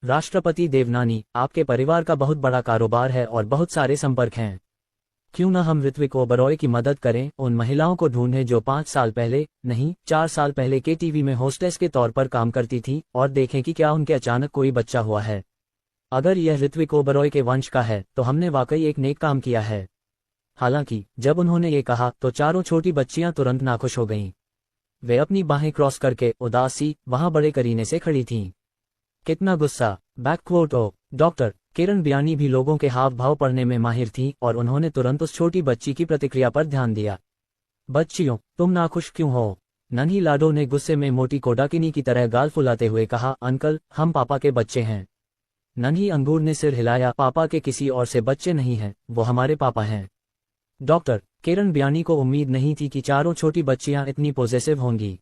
राष्ट्रपति देवनानी, आपके परिवार का बहुत बड़ा कारोबार है और बहुत सारे संपर्क हैं। क्यों न हम ऋत्विक ओबरॉय की मदद करें, उन महिलाओं को ढूंढें जो 5 साल पहले नहीं 4 साल पहले के टीवी में होस्टेस के तौर पर काम करती थी, और देखें कि क्या उनके अचानक कोई बच्चा हुआ है। अगर यह ऋत्विक ओबरॉय के वंश का है तो हमने वाकई एक नेक काम किया है। हालांकि जब उन्होंने ये कहा तो चारों छोटी बच्चियां तुरंत नाखुश हो गईं। वे अपनी बाहें क्रॉस करके उदासी वहां बड़े करीने से खड़ी थीं। कितना गुस्सा। बैकक्वोट ओ डॉक्टर किरण ब्यानी भी लोगों के हाव भाव पढ़ने में माहिर थी और उन्होंने तुरंत उस छोटी बच्ची की प्रतिक्रिया पर ध्यान दिया। बच्चियों, तुम नाखुश क्यों हो? नन्ही लाडो ने गुस्से में मोटी कोडाकिनी की तरह गाल फुलाते हुए कहा, अंकल, हम पापा के बच्चे हैं। नन्ही अंगूर ने सिर हिलाया, पापा के किसी और से बच्चे नहीं हैं, वो हमारे पापा हैं। डॉक्टर किरण ब्यानी को उम्मीद नहीं थी कि चारों छोटी बच्चियां इतनी पॉजिटिव होंगी,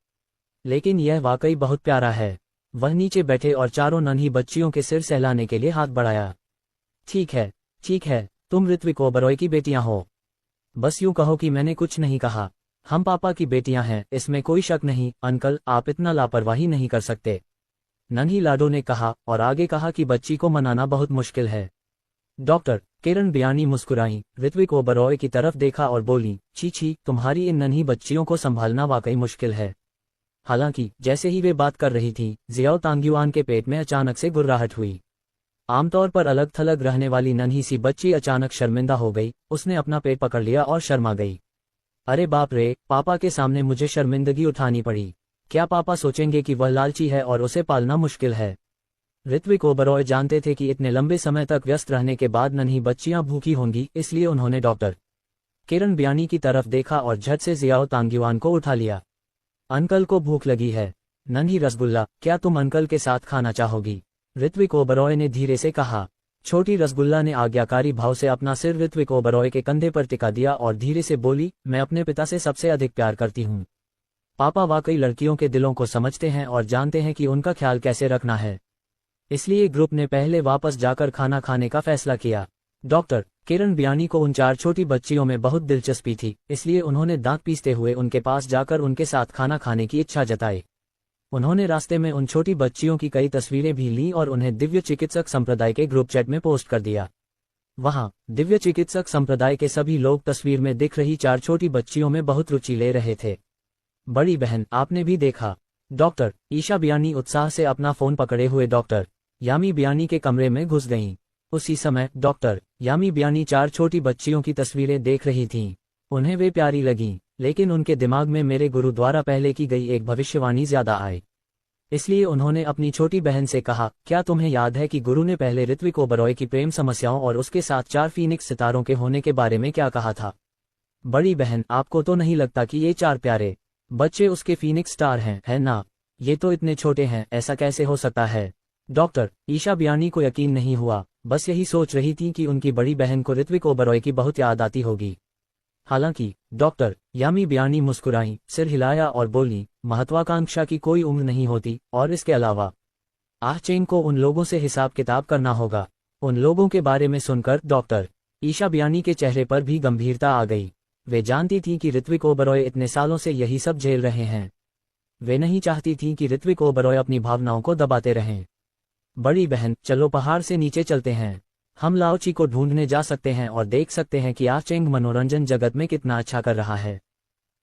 लेकिन यह वाकई बहुत प्यारा है। वह नीचे बैठे और चारों नन्ही बच्चियों के सिर सहलाने के लिए हाथ बढ़ाया। ठीक है, तुम ऋत्विक ओबरॉय की बेटियां हो। बस यूं कहो कि मैंने कुछ नहीं कहा। हम पापा की बेटियां हैं, इसमें कोई शक नहीं। अंकल, आप इतना लापरवाही नहीं कर सकते, नन्ही लाडो ने कहा, और आगे कहा कि बच्ची को मनाना बहुत मुश्किल है। डॉक्टर किरण ब्यानी मुस्कुराई, ऋत्विक ओबरॉय की तरफ देखा और बोली, छी, तुम्हारी इन नन्ही बच्चियों को संभालना वाकई मुश्किल है। हालांकि जैसे ही वे बात कर रही थी, जियाओ तांग्युआन के पेट में अचानक से गुर्राहट हुई। आमतौर पर अलग थलग रहने वाली नन्ही सी बच्ची अचानक शर्मिंदा हो गई। उसने अपना पेट पकड़ लिया और शर्मा गई। अरे बाप रे, पापा के सामने मुझे शर्मिंदगी उठानी पड़ी। क्या पापा सोचेंगे कि वह लालची है और उसे पालना मुश्किल है। ऋत्विक ओबरॉय जानते थे कि इतने लंबे समय तक व्यस्त रहने के बाद नन्ही बच्चियां भूखी होंगी, इसलिए उन्होंने डॉक्टर किरण बियानी की तरफ देखा और झट से जियाओ तांग्युआन को उठा लिया। अंकल को भूख लगी है। नन्ही रसगुल्ला, क्या तुम अंकल के साथ खाना चाहोगी? ऋत्विक ओबरॉय ने धीरे से कहा। छोटी रसगुल्ला ने आज्ञाकारी भाव से अपना सिर ऋत्विक ओबरॉय के कंधे पर टिका दिया और धीरे से बोली, मैं अपने पिता से सबसे अधिक प्यार करती हूँ। पापा वाकई लड़कियों के दिलों को समझते हैं और जानते हैं कि उनका ख्याल कैसे रखना है। इसलिए ग्रुप ने पहले वापस जाकर खाना खाने का फैसला किया। डॉक्टर किरण बियानी को उन 4 छोटी बच्चियों में बहुत दिलचस्पी थी, इसलिए उन्होंने दांत पीसते हुए उनके पास जाकर उनके साथ खाना खाने की इच्छा जताई। उन्होंने रास्ते में उन छोटी बच्चियों की कई तस्वीरें भी लीं और उन्हें दिव्य चिकित्सक संप्रदाय के ग्रुप चैट में पोस्ट कर दिया। वहां दिव्य चिकित्सक संप्रदाय के सभी लोग तस्वीर में दिख रही 4 छोटी बच्चियों में बहुत रुचि ले रहे थे। बड़ी बहन, आपने भी देखा? डॉक्टर ईशा बियानी उत्साह से अपना फोन पकड़े हुए डॉक्टर यामी बियानी के कमरे में घुस गईं। उसी समय डॉक्टर यामी बियानी 4 छोटी बच्चियों की तस्वीरें देख रही थीं। उन्हें वे प्यारी लगीं, लेकिन उनके दिमाग में मेरे गुरु द्वारा पहले की गई एक भविष्यवाणी ज्यादा आई। इसलिए उन्होंने अपनी छोटी बहन से कहा, क्या तुम्हें याद है कि गुरु ने पहले ऋत्विक ओबरॉय की प्रेम समस्याओं और उसके साथ 4 फीनिक्स सितारों के होने के बारे में क्या कहा था? बड़ी बहन, आपको तो नहीं लगता कि ये 4 प्यारे बच्चे उसके फीनिक्स स्टार हैं, है ना? ये तो इतने छोटे हैं, ऐसा कैसे हो सकता है? डॉक्टर ईशा बियानी को यकीन नहीं हुआ, बस यही सोच रही थी कि उनकी बड़ी बहन को ऋत्विक ओबरॉय की बहुत याद आती होगी। हालांकि डॉक्टर यामी बियानी मुस्कुराई, सिर हिलाया और बोली, महत्वाकांक्षा की कोई उम्र नहीं होती, और इसके अलावा आह चेंग को उन लोगों से हिसाब किताब करना होगा। उन लोगों के बारे में सुनकर डॉक्टर ईशा बियानी के चेहरे पर भी गंभीरता आ गई। वे जानती थीं कि ऋत्विक ओबरॉय इतने सालों से यही सब झेल रहे हैं। वे नहीं चाहती थीं कि ऋत्विक ओबरॉय अपनी भावनाओं को दबाते रहें। बड़ी बहन, चलो पहाड़ से नीचे चलते हैं। हम लाओची को ढूंढने जा सकते हैं और देख सकते हैं कि आह चेंग मनोरंजन जगत में कितना अच्छा कर रहा है।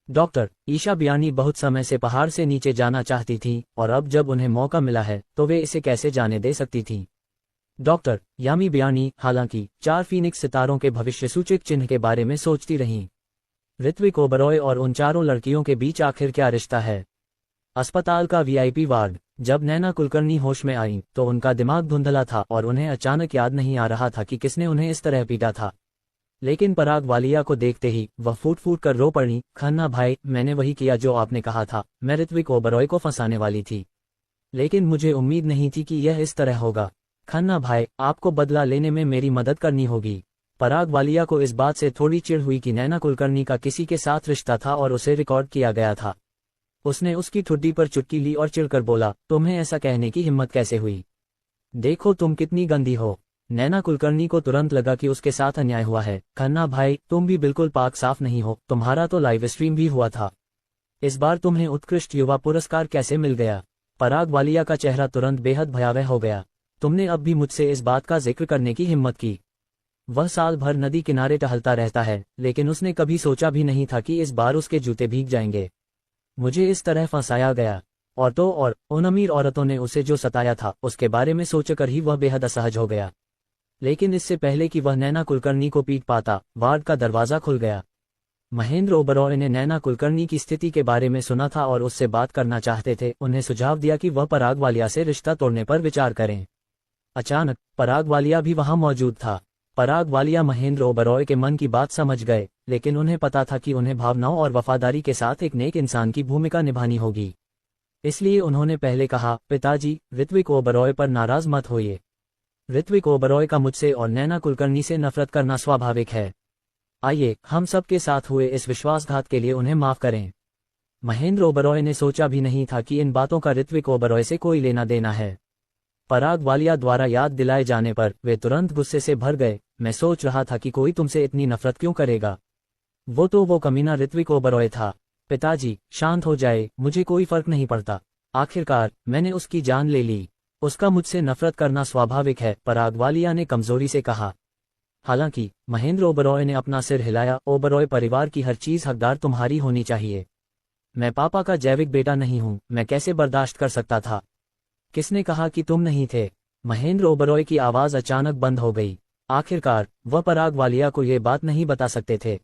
डॉक्टर ईशा बियानी बहुत समय से पहाड़ से नीचे जाना चाहती थी, और अब जब उन्हें मौका मिला है तो वे इसे कैसे जाने दे सकती थीं। डॉक्टर यामी बियानी हालांकि 4 फीनिक्स सितारों के भविष्य सूचक चिन्ह के बारे में सोचती रहीं। ऋत्विक ओबरॉय और उन 4 लड़कियों के बीच आखिर क्या रिश्ता है? अस्पताल का वीआईपी वार्ड। जब नैना कुलकर्णी होश में आई तो उनका दिमाग धुंधला था और उन्हें अचानक याद नहीं आ रहा था कि किसने उन्हें इस तरह पीटा था। लेकिन पराग वालिया को देखते ही वह फूट फूट कर रो पड़ी। खन्ना भाई, मैंने वही किया जो आपने कहा था। मैं ऋत्विक ओबरॉय को फंसाने वाली थी, लेकिन मुझे उम्मीद नहीं थी कि यह इस तरह होगा। खन्ना भाई, आपको बदला लेने में मेरी मदद करनी होगी। पराग वालिया को इस बात से थोड़ी चिढ़ हुई कि नैना कुलकर्णी का किसी के साथ रिश्ता था और उसे रिकॉर्ड किया गया था। उसने उसकी ठुड्डी पर चुटकी ली और चिढ़कर बोला, तुम्हें ऐसा कहने की हिम्मत कैसे हुई? देखो तुम कितनी गंदी हो। नैना कुलकर्णी को तुरंत लगा कि उसके साथ अन्याय हुआ है। खन्ना भाई, तुम भी बिल्कुल पाक साफ नहीं हो। तुम्हारा तो लाइव स्ट्रीम भी हुआ था। इस बार तुम्हें उत्कृष्ट युवा पुरस्कार कैसे मिल गया? पराग वालिया का चेहरा तुरंत बेहद भयावह हो गया। तुमने अब भी मुझसे इस बात का जिक्र करने की हिम्मत की? वह साल भर नदी किनारे टहलता रहता है, लेकिन उसने कभी सोचा भी नहीं था कि इस बार उसके जूते भीग जाएंगे। मुझे इस तरह फंसाया गया। और तो और उन अमीर औरतों ने उसे जो सताया था उसके बारे में सोचकर ही वह बेहद असहज हो गया। लेकिन इससे पहले कि वह नैना कुलकर्णी को पीट पाता, वार्ड का दरवाजा खुल गया। महेंद्र ओबरॉय ने नैना कुलकर्णी की स्थिति के बारे में सुना था और उससे बात करना चाहते थे। उन्हें सुझाव दिया कि वह पराग वालिया से रिश्ता तोड़ने पर विचार करें। अचानक पराग वालिया भी वहां मौजूद था। पराग वालिया महेंद्र ओबरॉय के मन की बात समझ गए, लेकिन उन्हें पता था कि उन्हें भावनाओं और वफादारी के साथ एक नेक इंसान की भूमिका निभानी होगी। इसलिए उन्होंने पहले कहा, पिताजी, ऋत्विक ओबरॉय पर नाराज मत होइए। ऋत्विक ओबरॉय का मुझसे और नैना कुलकर्णी से नफरत करना स्वाभाविक है। आइए हम सब के साथ हुए इस विश्वासघात के लिए उन्हें माफ करें। महेंद्र ओबरॉय ने सोचा भी नहीं था कि इन बातों का ऋत्विक ओबरॉय से कोई लेना देना है। पराग वालिया द्वारा याद दिलाए जाने पर वे तुरंत गुस्से से भर गए। मैं सोच रहा था कि कोई तुमसे इतनी नफरत क्यों करेगा। वो कमीना ऋत्विक ओबरॉय था। पिताजी, शांत हो जाए, मुझे कोई फर्क नहीं पड़ता। आखिरकार मैंने उसकी जान ले ली। उसका मुझसे नफरत करना स्वाभाविक है, पराग वालिया ने कमजोरी से कहा। हालांकि महेंद्र ओबरॉय ने अपना सिर हिलाया। ओबरॉय परिवार की हर चीज हकदार तुम्हारी होनी चाहिए। मैं पापा का जैविक बेटा नहीं हूं, मैं कैसे बर्दाश्त कर सकता था? किसने कहा कि तुम नहीं थे? महेंद्र ओबरॉय की आवाज अचानक बंद हो गई। आखिरकार वह पराग वालिया को ये बात नहीं बता सकते थे।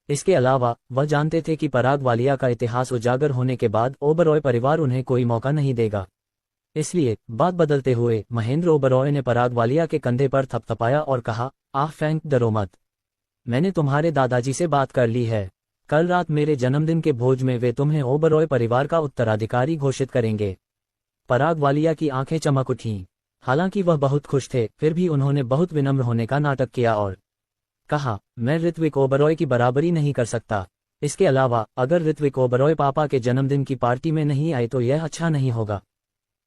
इसके अलावा वह जानते थे कि पराग वालिया का इतिहास उजागर होने के बाद ओबरॉय परिवार उन्हें कोई मौका नहीं देगा। इसलिए बात बदलते हुए महेंद्र ओबरॉय ने पराग वालिया के कंधे पर थपथपाया और कहा, फ्रैंक, डरो मत। मैंने तुम्हारे दादाजी से बात कर ली है। कल रात मेरे जन्मदिन के भोज में वे तुम्हें ओबरॉय परिवार का उत्तराधिकारी घोषित करेंगे। पराग वालिया की आंखें चमक उठीं। हालांकि वह बहुत खुश थे, फिर भी उन्होंने बहुत विनम्र होने का नाटक किया और कहा, मैं ऋत्विक ओबरॉय की बराबरी नहीं कर सकता। इसके अलावा अगर ऋत्विक ओबरॉय पापा के जन्मदिन की पार्टी में नहीं आए तो यह अच्छा नहीं होगा।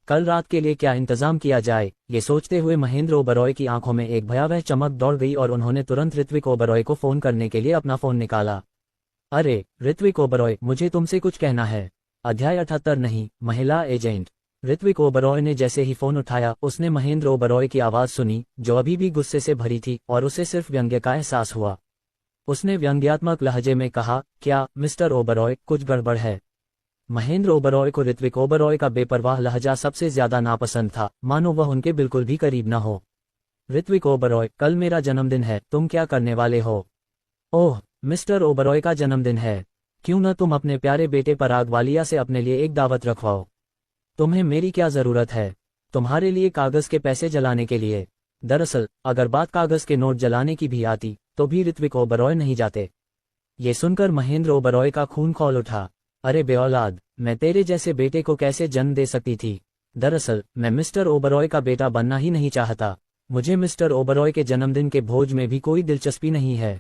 कल रात के लिए क्या इंतजाम किया जाए, ये सोचते हुए महेंद्र ओबरॉय की आंखों में एक भयावह चमक दौड़ गई और उन्होंने तुरंत ऋत्विक ओबरॉय को फोन करने के लिए अपना फोन निकाला। अरे ऋत्विक ओबरॉय, मुझे तुमसे कुछ कहना है। अध्याय 78 नहीं, महिला एजेंट। ऋत्विक ओबरॉय ने जैसे ही फोन उठाया उसने महेंद्र ओबरॉय की आवाज सुनी, जो अभी भी गुस्से से भरी थी, और उसे सिर्फ व्यंग्य का एहसास हुआ। उसने व्यंग्यात्मक लहजे में कहा, क्या मिस्टर ओबरॉय, कुछ गड़बड़ है? महेंद्र ओबरॉय को ऋत्विक ओबरॉय का बेपरवाह लहजा सबसे ज्यादा नापसंद था, मानो वह उनके बिल्कुल भी करीब न हो। ऋत्विक ओबरॉय, कल मेरा जन्मदिन है, तुम क्या करने वाले हो? ओह, मिस्टर ओबरॉय का जन्मदिन है। क्यों न तुम अपने प्यारे बेटे पराग वालिया से अपने लिए एक दावत रखवाओ। तुम्हें मेरी क्या जरूरत है? तुम्हारे लिए कागज के पैसे जलाने के लिए। दरअसल अगर बात कागज के नोट जलाने की भी आती तो भी ऋत्विक ओबरॉय नहीं जाते। ये सुनकर महेंद्र ओबरॉय का खून खौल उठा। अरे बेऔलाद, मैं तेरे जैसे बेटे को कैसे जन्म दे सकती थी? दरअसल मैं मिस्टर ओबरॉय का बेटा बनना ही नहीं चाहता। मुझे मिस्टर ओबरॉय के जन्मदिन के भोज में भी कोई दिलचस्पी नहीं है,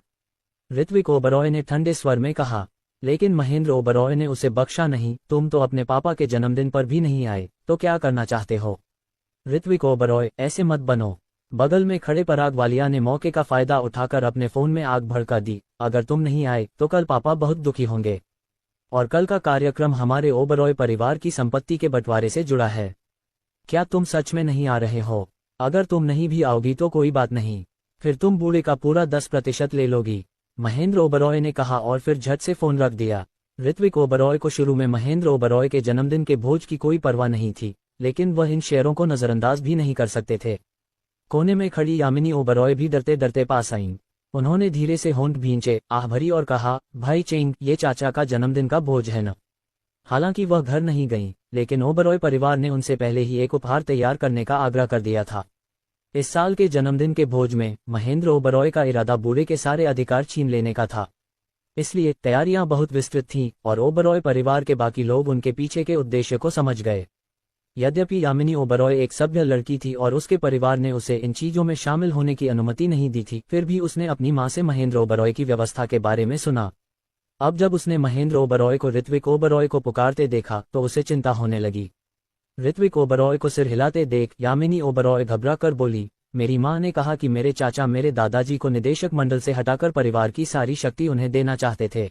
ऋत्विक ओबरॉय ने ठंडे स्वर में कहा। लेकिन महेंद्र ओबरॉय ने उसे बख्शा नहीं। तुम तो अपने पापा के जन्मदिन पर भी नहीं आए, तो क्या करना चाहते हो? ऋत्विक ओबरॉय, ऐसे मत बनो। बगल में खड़े पराग वालिया ने मौके का फायदा उठाकर अपने फोन में आग भड़का दी। अगर तुम नहीं आए तो कल पापा बहुत दुखी होंगे, और कल का कार्यक्रम हमारे ओबरॉय परिवार की संपत्ति के बंटवारे से जुड़ा है। क्या तुम सच में नहीं आ रहे हो? अगर तुम नहीं भी आओगी तो कोई बात नहीं, फिर तुम बूढ़े का पूरा 10% ले लोगी, महेंद्र ओबरॉय ने कहा और फिर झट से फोन रख दिया। ऋत्विक ओबरॉय को शुरू में महेंद्र ओबरॉय के जन्मदिन के भोज की कोई परवाह नहीं थी, लेकिन वह इन शेयरों को नजरअंदाज भी नहीं कर सकते थे। कोने में खड़ी यामिनी ओबरॉय भी डरते डरते पास आईं। उन्होंने धीरे से होंठ भींचे, आह भरी और कहा, भाई चेंग, ये चाचा का जन्मदिन का भोज है न? हालांकि वह घर नहीं गईं, लेकिन ओबरॉय परिवार ने उनसे पहले ही एक उपहार तैयार करने का आग्रह कर दिया था। इस साल के जन्मदिन के भोज में महेंद्र ओबरॉय का इरादा बूढ़े के सारे अधिकार छीन लेने का था। इसलिए तैयारियां बहुत विस्तृत थीं और ओबरॉय परिवार के बाकी लोग उनके पीछे के उद्देश्य को समझ गए। यद्यपि यामिनी ओबरॉय एक सभ्य लड़की थी और उसके परिवार ने उसे इन चीजों में शामिल होने की अनुमति नहीं दी थी, फिर भी उसने अपनी मां से महेंद्र ओबरॉय की व्यवस्था के बारे में सुना। अब जब उसने महेंद्र ओबरॉय को ऋत्विक ओबरॉय को पुकारते देखा तो उसे चिंता होने लगी। ऋत्विक ओबरॉय को सिर हिलाते देख यामिनी ओबरॉय घबरा कर बोली, मेरी मां ने कहा कि मेरे चाचा मेरे दादाजी को निदेशक मंडल से हटाकर परिवार की सारी शक्ति उन्हें देना चाहते थे।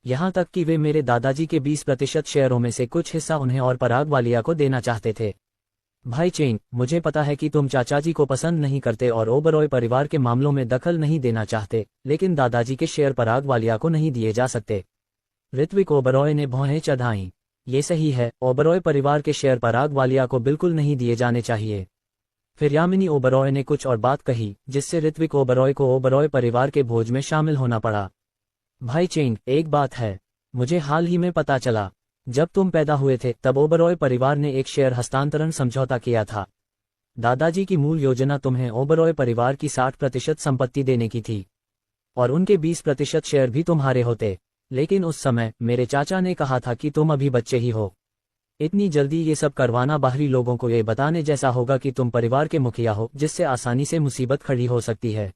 यहां तक कि वे मेरे दादाजी के 20% शेयरों में से कुछ हिस्सा उन्हें और पराग वालिया को देना चाहते थे। भाई चेंग, मुझे पता है कि तुम चाचाजी को पसंद नहीं करते और ओबरॉय परिवार के मामलों में दखल नहीं देना चाहते, लेकिन दादाजी के शेयर पराग वालिया को नहीं दिए जा सकते। ऋत्विक ओबरॉय ने भौहें चढ़ाईं। ये सही है, ओबरॉय परिवार के शेयर पराग वालिया को बिल्कुल नहीं दिए जाने चाहिए। फिर यामिनी ओबरॉय ने कुछ और बात कही, जिससे ऋत्विक ओबरॉय को ओबरॉय परिवार के भोज में शामिल होना पड़ा। भाई चेंग, एक बात है, मुझे हाल ही में पता चला, जब तुम पैदा हुए थे तब ओबरॉय परिवार ने एक शेयर हस्तांतरण समझौता किया था। दादाजी की मूल योजना तुम्हें ओबरॉय परिवार की 60% संपत्ति देने की थी, और उनके 20% शेयर भी तुम्हारे होते। लेकिन उस समय मेरे चाचा ने कहा था कि तुम अभी बच्चे ही हो। इतनी जल्दी ये सब करवाना बाहरी लोगों को ये बताने जैसा होगा कि तुम परिवार के मुखिया हो, जिससे आसानी से मुसीबत खड़ी हो सकती है।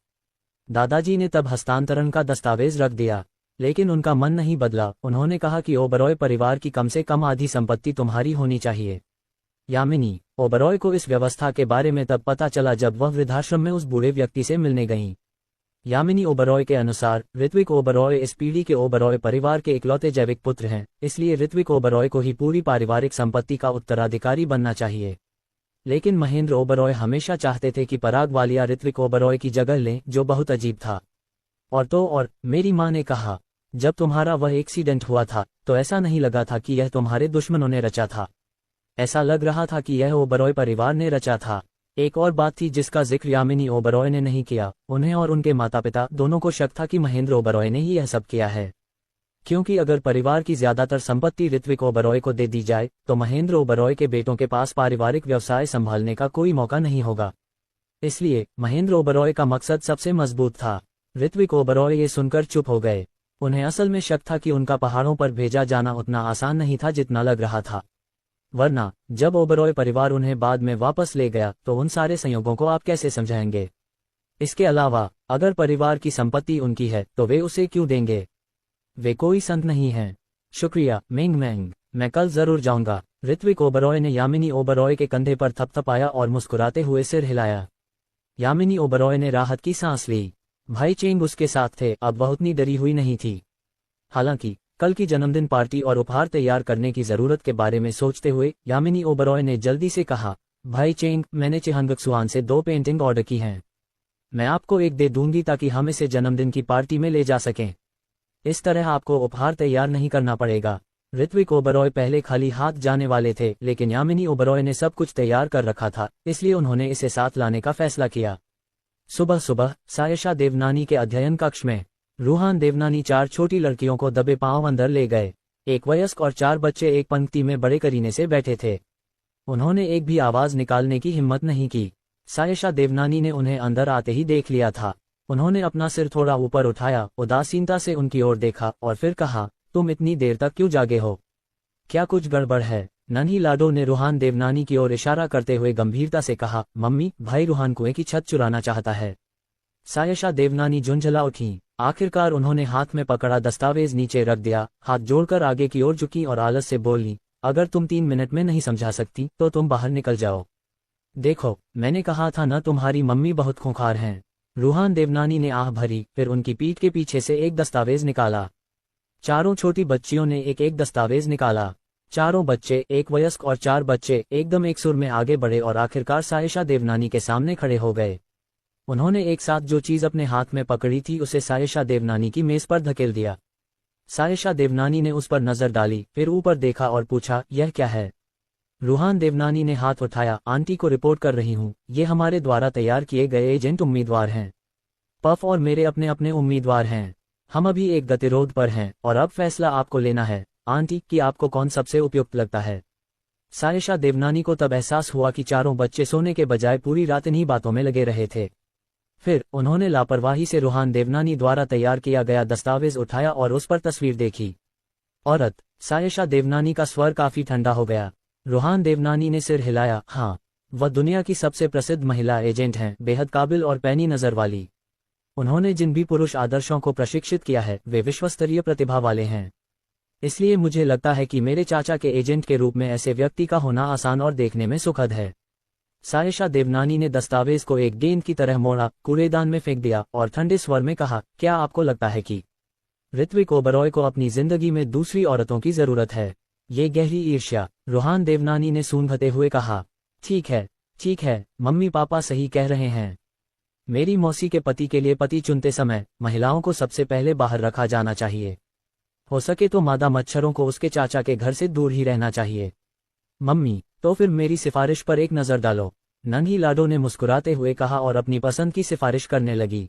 दादाजी ने तब हस्तांतरण का दस्तावेज रख दिया, लेकिन उनका मन नहीं बदला। उन्होंने कहा कि ओबरॉय परिवार की कम से कम आधी संपत्ति तुम्हारी होनी चाहिए। यामिनी ओबरॉय को इस व्यवस्था के बारे में तब पता चला जब वह वृद्धाश्रम में उस बूढ़े व्यक्ति से मिलने गईं। यामिनी ओबरॉय के अनुसार ऋत्विक ओबरॉय इस पीढ़ी के ओबरॉय परिवार के इकलौते जैविक पुत्र हैं, इसलिए ऋत्विक ओबरॉय को ही पूरी पारिवारिक संपत्ति का उत्तराधिकारी बनना चाहिए। लेकिन महेंद्र ओबरॉय हमेशा चाहते थे कि पराग वालिया ऋत्विक ओबरॉय की जगह लें, जो बहुत अजीब था। और मेरी मां ने कहा, जब तुम्हारा वह एक्सीडेंट हुआ था तो ऐसा नहीं लगा था कि यह तुम्हारे दुश्मनों ने रचा था, ऐसा लग रहा था कि यह ओबरॉय परिवार ने रचा था। एक और बात थी जिसका जिक्र यामिनी ओबरॉय ने नहीं किया। उन्हें और उनके माता पिता दोनों को शक था कि महेंद्र ओबरॉय ने ही यह सब किया है, क्योंकि अगर परिवार की ज्यादातर संपत्ति ऋत्विक ओबरॉय को दे दी जाए तो महेंद्र ओबरॉय के बेटों के पास पारिवारिक व्यवसाय संभालने का कोई मौका नहीं होगा। इसलिए महेंद्र ओबरॉय का मकसद सबसे मजबूत था। ऋत्विक ओबरॉय ये सुनकर चुप हो गए। उन्हें असल में शक था कि उनका पहाड़ों पर भेजा जाना उतना आसान नहीं था जितना लग रहा था। वरना जब ओबरॉय परिवार उन्हें बाद में वापस ले गया तो उन सारे संयोगों को आप कैसे समझाएंगे? इसके अलावा अगर परिवार की संपत्ति उनकी है तो वे उसे क्यों देंगे? वे कोई संत नहीं हैं। शुक्रिया मिंग मैंग, मैं कल जरूर जाऊंगा। ऋत्विक ओबरॉय ने यामिनी ओबरॉय के कंधे पर थपथपाया और मुस्कुराते हुए सिर हिलाया। यामिनी ओबरॉय ने राहत की सांस ली। भाई चेंग उसके साथ थे, अब वह उतनी डरी हुई नहीं थी। हालांकि कल की जन्मदिन पार्टी और उपहार तैयार करने की जरूरत के बारे में सोचते हुए यामिनी ओबरॉय ने जल्दी से कहा, भाई चेंग, मैंने चेहंगक्सुआन से 2 पेंटिंग ऑर्डर की हैं। मैं आपको एक दे दूंगी ताकि हम इसे जन्मदिन की पार्टी में ले जा सकें। इस तरह आपको उपहार तैयार नहीं करना पड़ेगा। ऋत्विक ओबरॉय पहले खाली हाथ जाने वाले थे, लेकिन यामिनी ओबरॉय ने सब कुछ तैयार कर रखा था, इसलिए उन्होंने इसे साथ लाने का फैसला किया। सुबह सुबह सायशा देवनानी के अध्ययन कक्ष में रूहान देवनानी 4 छोटी लड़कियों को दबे पांव अंदर ले गए। एक वयस्क और 4 बच्चे एक पंक्ति में बड़े करीने से बैठे थे। उन्होंने एक भी आवाज निकालने की हिम्मत नहीं की। सायशा देवनानी ने उन्हें अंदर आते ही देख लिया था। उन्होंने अपना सिर थोड़ा ऊपर उठाया, उदासीनता से उनकी ओर देखा और फिर कहा, तुम इतनी देर तक क्यों जागे हो? क्या कुछ गड़बड़ है? नन्ही लाडो ने रूहान देवनानी की ओर इशारा करते हुए गंभीरता से कहा, मम्मी, भाई रूहान कुएं की छत चुराना चाहता है। सायशा देवनानी झुंझला उठी। आखिरकार उन्होंने हाथ में पकड़ा दस्तावेज नीचे रख दिया, हाथ जोड़कर आगे की ओर झुकी और आलस से बोली, अगर तुम 3 मिनट में नहीं समझा सकती तो तुम बाहर निकल जाओ। देखो, मैंने कहा था न, तुम्हारी मम्मी बहुत खूंखार हैं। रूहान देवनानी ने आह भरी, फिर उनकी पीठ के पीछे से एक दस्तावेज निकाला। चारों छोटी बच्चियों ने एक एक दस्तावेज निकाला। चारों बच्चे, एक वयस्क और 4 बच्चे, एकदम एक सुर में आगे बढ़े और आखिरकार सायशा देवनानी के सामने खड़े हो गए। उन्होंने एक साथ जो चीज अपने हाथ में पकड़ी थी उसे सायशा देवनानी की मेज पर धकेल दिया। सायशा देवनानी ने उस पर नजर डाली, फिर ऊपर देखा और पूछा, यह क्या है? रूहान देवनानी ने हाथ उठाया, आंटी को रिपोर्ट कर रही हूँ, ये हमारे द्वारा तैयार किए गए एजेंट उम्मीदवार हैं। पफ और मेरे अपने अपने उम्मीदवार हैं। हम अभी एक गतिरोध पर हैं और अब फैसला आपको लेना है आंटी कि आपको कौन सबसे उपयुक्त लगता है। सायशा देवनानी को तब एहसास हुआ कि चारों बच्चे सोने के बजाय पूरी रात इन्हीं बातों में लगे रहे थे। फिर उन्होंने लापरवाही से रूहान देवनानी द्वारा तैयार किया गया दस्तावेज उठाया और उस पर तस्वीर देखी। औरत, सायशा देवनानी का स्वर काफी ठंडा हो गया। रूहान देवनानी ने सिर हिलाया, हाँ, वह दुनिया की सबसे प्रसिद्ध महिला एजेंट हैं, बेहद काबिल और पैनी नजर वाली। उन्होंने जिन भी पुरुष आदर्शों को प्रशिक्षित किया है वे विश्वस्तरीय प्रतिभा वाले हैं। इसलिए मुझे लगता है कि मेरे चाचा के एजेंट के रूप में ऐसे व्यक्ति का होना आसान और देखने में सुखद है। सायशा देवनानी ने दस्तावेज को एक गेंद की तरह मोड़ा, कूड़ेदान में फेंक दिया और ठंडे स्वर में कहा, क्या आपको लगता है कि ऋत्विक ओबरॉय को अपनी जिंदगी में दूसरी औरतों की जरूरत है? ये गहरी ईर्ष्या। रूहान देवनानी ने सूंघते हुए कहा, ठीक है, मम्मी पापा सही कह रहे हैं। मेरी मौसी के पति के लिए पति चुनते समय महिलाओं को सबसे पहले बाहर रखा जाना चाहिए। हो सके तो मादा मच्छरों को उसके चाचा के घर से दूर ही रहना चाहिए। मम्मी, तो फिर मेरी सिफारिश पर एक नजर डालो, नन्ही लाडो ने मुस्कुराते हुए कहा और अपनी पसंद की सिफारिश करने लगी।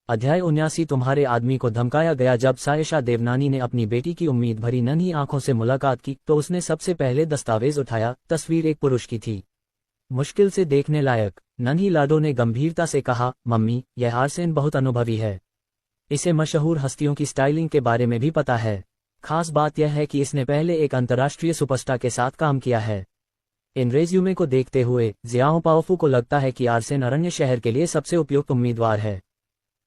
अध्याय 79 तुम्हारे आदमी को धमकाया गया। जब सायशा देवनानी ने अपनी बेटी की उम्मीद भरी नन्ही आंखों से मुलाकात की तो उसने सबसे पहले दस्तावेज उठाया। तस्वीर एक पुरुष की थी, मुश्किल से देखने लायक। नन्ही लाडो ने गंभीरता से कहा, मम्मी, यह आर्सेन बहुत अनुभवी है। इसे मशहूर हस्तियों की स्टाइलिंग के बारे में भी पता है। खास बात यह है कि इसने पहले एक अंतर्राष्ट्रीय सुपरस्टार के साथ काम किया है। इन रेज्यूमे को देखते हुए जियाओ पाओफू को लगता है कि आर्सेन अरण्य शहर के लिए सबसे उपयुक्त उम्मीदवार है।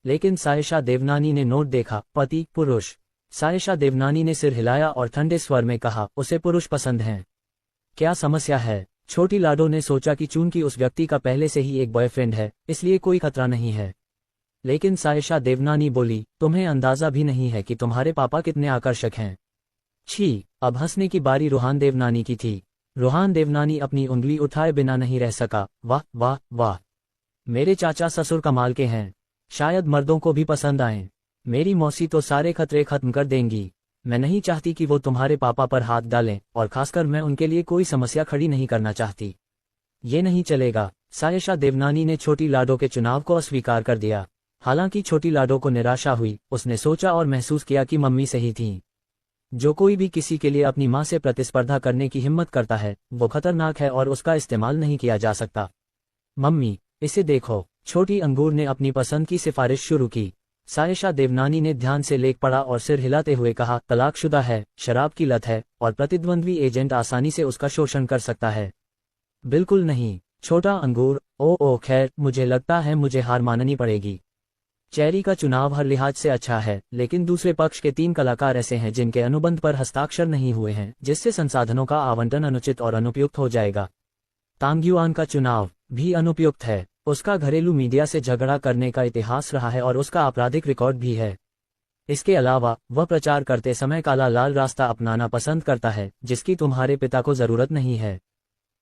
लेकिन सायशा देवनानी ने नोट देखा, पति पुरुष। सायशा देवनानी ने सिर हिलाया और ठंडे स्वर में कहा, उसे पुरुष पसंद हैं। क्या समस्या है? छोटी लाडो ने सोचा कि चूंकि उस व्यक्ति का पहले से ही एक बॉयफ्रेंड है इसलिए कोई खतरा नहीं है। लेकिन सायशा देवनानी बोली, तुम्हें अंदाजा भी नहीं है कि तुम्हारे पापा कितने आकर्षक हैं। छी। अब हंसने की बारी रूहान देवनानी की थी। रूहान देवनानी अपनी उंगली उठाए बिना नहीं रह सका। वाह वाह वाह, मेरे चाचा ससुर कमाल के हैं, शायद मर्दों को भी पसंद आएं। मेरी मौसी तो सारे खतरे खत्म कर देंगी। मैं नहीं चाहती कि वो तुम्हारे पापा पर हाथ डालें और खासकर मैं उनके लिए कोई समस्या खड़ी नहीं करना चाहती। ये नहीं चलेगा। सायशा देवनानी ने छोटी लाडो के चुनाव को अस्वीकार कर दिया। हालांकि छोटी लाडो को निराशा हुई, उसने सोचा और महसूस किया कि मम्मी सही थी। जो कोई भी किसी के लिए अपनी मां से प्रतिस्पर्धा करने की हिम्मत करता है वो खतरनाक है और उसका इस्तेमाल नहीं किया जा सकता। मम्मी, इसे देखो। छोटी अंगूर ने अपनी पसंद की सिफारिश शुरू की। सायशा देवनानी ने ध्यान से लेख पढ़ा और सिर हिलाते हुए कहा, तलाकशुदा है, शराब की लत है और प्रतिद्वंद्वी एजेंट आसानी से उसका शोषण कर सकता है। बिल्कुल नहीं। छोटा अंगूर, ओ खैर, मुझे लगता है मुझे हार माननी पड़ेगी। चेरी का चुनाव हर लिहाज से अच्छा है, लेकिन दूसरे पक्ष के 3 कलाकार ऐसे हैं जिनके अनुबंध पर हस्ताक्षर नहीं हुए हैं, जिससे संसाधनों का आवंटन अनुचित और अनुपयुक्त हो जाएगा। तांग्युआन का चुनाव भी अनुपयुक्त है। उसका घरेलू मीडिया से झगड़ा करने का इतिहास रहा है और उसका आपराधिक रिकॉर्ड भी है। इसके अलावा वह प्रचार करते समय काला लाल रास्ता अपनाना पसंद करता है, जिसकी तुम्हारे पिता को जरूरत नहीं है।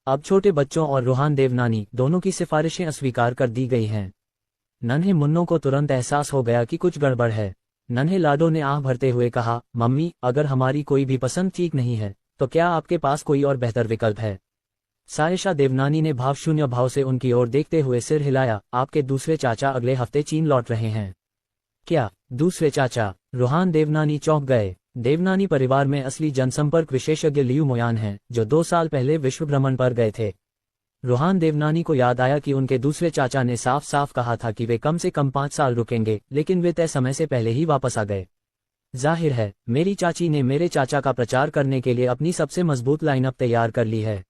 अब छोटे बच्चों और रूहान देवनानी दोनों की सिफारिशें अस्वीकार कर दी गई हैं। नन्हे मुन्नो को तुरंत एहसास हो गया कि कुछ गड़बड़ है। नन्हे लाडो ने आह भरते हुए कहा, मम्मी, अगर हमारी कोई भी पसंद ठीक नहीं है तो क्या आपके पास कोई और बेहतर विकल्प है? सायशा देवनानी ने भावशून्य भाव से उनकी ओर देखते हुए सिर हिलाया। आपके दूसरे चाचा अगले हफ्ते चीन लौट रहे हैं। क्या दूसरे चाचा? रूहान देवनानी चौंक गए। देवनानी परिवार में असली जनसंपर्क विशेषज्ञ लियू मोयान हैं, जो 2 साल पहले विश्व भ्रमण पर गए थे। रूहान देवनानी को याद आया कि उनके दूसरे चाचा ने साफ साफ कहा था कि वे कम से कम 5 साल रुकेंगे, लेकिन वे तय समय से पहले ही वापस आ गए। जाहिर है, मेरी चाची ने मेरे चाचा का प्रचार करने के लिए अपनी सबसे मजबूत लाइनअप तैयार कर ली है।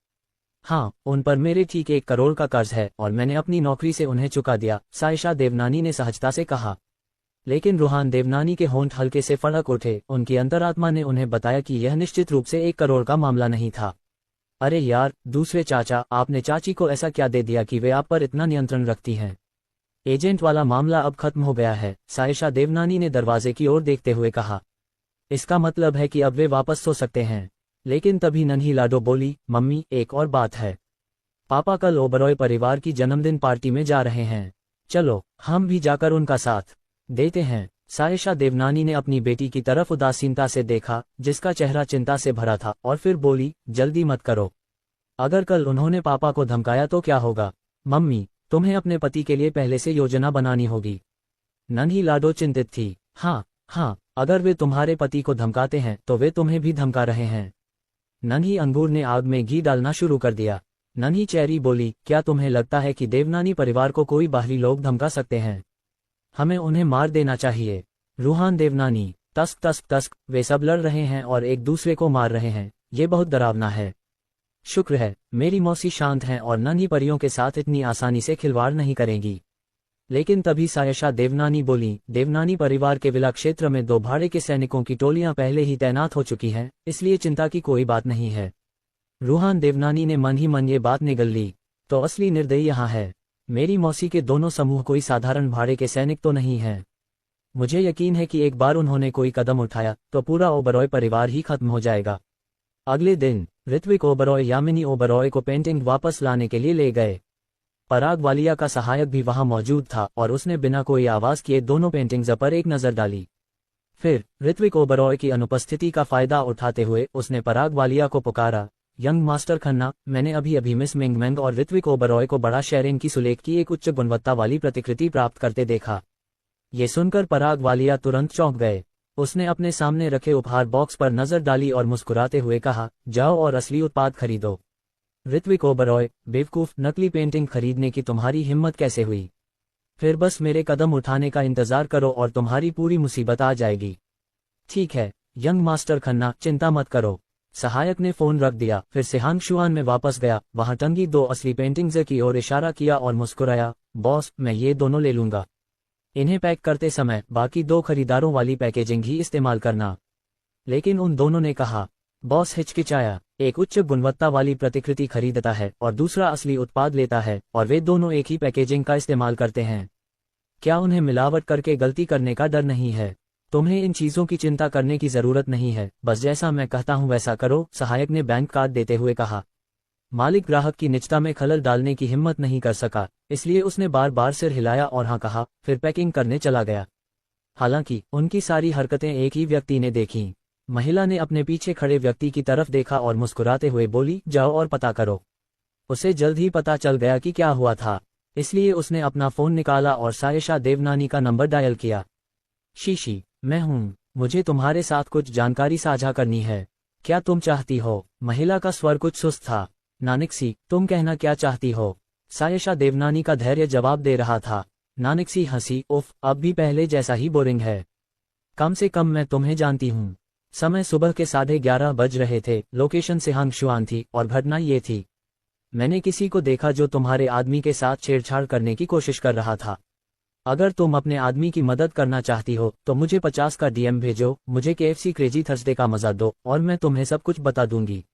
हाँ, उन पर मेरे ठीक 1 करोड़ का कर्ज है और मैंने अपनी नौकरी से उन्हें चुका दिया, सायशा देवनानी ने सहजता से कहा। लेकिन रूहान देवनानी के होंठ हल्के से फड़क उठे। उनकी अंतरात्मा ने उन्हें बताया कि यह निश्चित रूप से 1 करोड़ का मामला नहीं था। अरे यार, दूसरे चाचा, आपने चाची को ऐसा क्या दे दिया कि वे आप पर इतना नियंत्रण रखती हैं? एजेंट वाला मामला अब खत्म हो गया है, सायशा देवनानी ने दरवाजे की ओर देखते हुए कहा। इसका मतलब है कि अब वे वापस सो सकते हैं। लेकिन तभी नन्ही लाडो बोली, मम्मी, एक और बात है। पापा कल ओबरॉय परिवार की जन्मदिन पार्टी में जा रहे हैं। चलो, हम भी जाकर उनका साथ देते हैं। सायशा देवनानी ने अपनी बेटी की तरफ उदासीनता से देखा, जिसका चेहरा चिंता से भरा था, और फिर बोली, जल्दी मत करो। अगर कल उन्होंने पापा को धमकाया तो क्या होगा? मम्मी, तुम्हें अपने पति के लिए पहले से योजना बनानी होगी। नन्ही लाडो चिंतित थी। हाँ, अगर वे तुम्हारे पति को धमकाते हैं तो वे तुम्हें भी धमका रहे हैं। नन्ही अंगूर ने आग में घी डालना शुरू कर दिया। नन्ही चेरी बोली, क्या तुम्हें लगता है कि देवनानी परिवार को कोई बाहरी लोग धमका सकते हैं? हमें उन्हें मार देना चाहिए। रूहान देवनानी, तस्क तस्क तस्क, वे सब लड़ रहे हैं और एक दूसरे को मार रहे हैं। ये बहुत डरावना है। शुक्र है मेरी मौसी शांत हैं और नन्ही परियों के साथ इतनी आसानी से खिलवाड़ नहीं करेंगी। लेकिन तभी सायशा देवनानी बोली, देवनानी परिवार के विला क्षेत्र में 2 भाड़े के सैनिकों की टोलियां पहले ही तैनात हो चुकी हैं, इसलिए चिंता की कोई बात नहीं है। रूहान देवनानी ने मन ही मन ये बात निगल ली। तो असली निर्दयी यहाँ है। मेरी मौसी के दोनों समूह कोई साधारण भाड़े के सैनिक तो नहीं है। मुझे यकीन है कि एक बार उन्होंने कोई कदम उठाया तो पूरा ओबरॉय परिवार ही खत्म हो जाएगा। अगले दिन ऋत्विक ओबरॉय यामिनी ओबरॉय को पेंटिंग वापस लाने के लिए ले गए। पराग वालिया का सहायक भी वहां मौजूद था और उसने बिना कोई आवाज किए दोनों पेंटिंग्स पर एक नजर डाली। फिर ऋत्विक ओबरॉय की अनुपस्थिति का फायदा उठाते हुए उसने पराग वालिया को पुकारा, यंग मास्टर खन्ना, मैंने अभी अभी मिस मिंगमेंग और ऋत्विक ओबरॉय को बड़ा शेयरिंग की सुलेख की एक उच्च गुणवत्ता वाली प्रतिकृति प्राप्त करते देखा। ये सुनकर पराग वालिया तुरंत चौंक गए। उसने अपने सामने रखे उपहार बॉक्स पर नजर डाली और मुस्कुराते हुए कहा, जाओ और असली उत्पाद खरीदो। ऋत्विक ओबरॉय, बेवकूफ, नकली पेंटिंग खरीदने की तुम्हारी हिम्मत कैसे हुई? फिर बस मेरे कदम उठाने का इंतजार करो और तुम्हारी पूरी मुसीबत आ जाएगी। ठीक है यंग मास्टर खन्ना, चिंता मत करो। सहायक ने फोन रख दिया, फिर से हांगशुआन में वापस गया, वहां टंगी 2 असली पेंटिंग्स की ओर इशारा किया और मुस्कुराया, बॉस, मैं ये दोनों ले लूंगा। इन्हें पैक करते समय बाकी 2 खरीदारों वाली पैकेजिंग ही इस्तेमाल करना। लेकिन उन दोनों ने कहा। बॉस हिचकिचाया। एक उच्च गुणवत्ता वाली प्रतिकृति खरीदता है और दूसरा असली उत्पाद लेता है, और वे दोनों एक ही पैकेजिंग का इस्तेमाल करते हैं। क्या उन्हें मिलावट करके गलती करने का डर नहीं है? तुम्हें इन चीजों की चिंता करने की जरूरत नहीं है, बस जैसा मैं कहता हूं वैसा करो, सहायक ने बैंक कार्ड देते हुए कहा। मालिक ग्राहक की निजता में खलल डालने की हिम्मत नहीं कर सका, इसलिए उसने बार बार सिर हिलाया और हाँ कहा, फिर पैकिंग करने चला गया। हालांकि उनकी सारी हरकतें एक ही व्यक्ति ने देखीं। महिला ने अपने पीछे खड़े व्यक्ति की तरफ देखा और मुस्कुराते हुए बोली, जाओ और पता करो। उसे जल्द ही पता चल गया कि क्या हुआ था, इसलिए उसने अपना फ़ोन निकाला और सायशा देवनानी का नंबर डायल किया। शीशी, मैं हूँ, मुझे तुम्हारे साथ कुछ जानकारी साझा करनी है। क्या तुम चाहती हो? महिला का स्वर कुछ सुस्त था। नानकसी, तुम कहना क्या चाहती हो? सायशा देवनानी का धैर्य जवाब दे रहा था। नानकसी हंसी, उफ, अब भी पहले जैसा ही बोरिंग है। कम से कम मैं तुम्हें जानती हूँ। समय सुबह के 11:30 बज रहे थे, लोकेशन सिहांग शुआन थी और घटना ये थी। मैंने किसी को देखा जो तुम्हारे आदमी के साथ छेड़छाड़ करने की कोशिश कर रहा था। अगर तुम अपने आदमी की मदद करना चाहती हो तो मुझे 50 का डीएम भेजो, मुझे KFC क्रेजी थर्सडे का मजा दो और मैं तुम्हें सब कुछ बता दूंगी।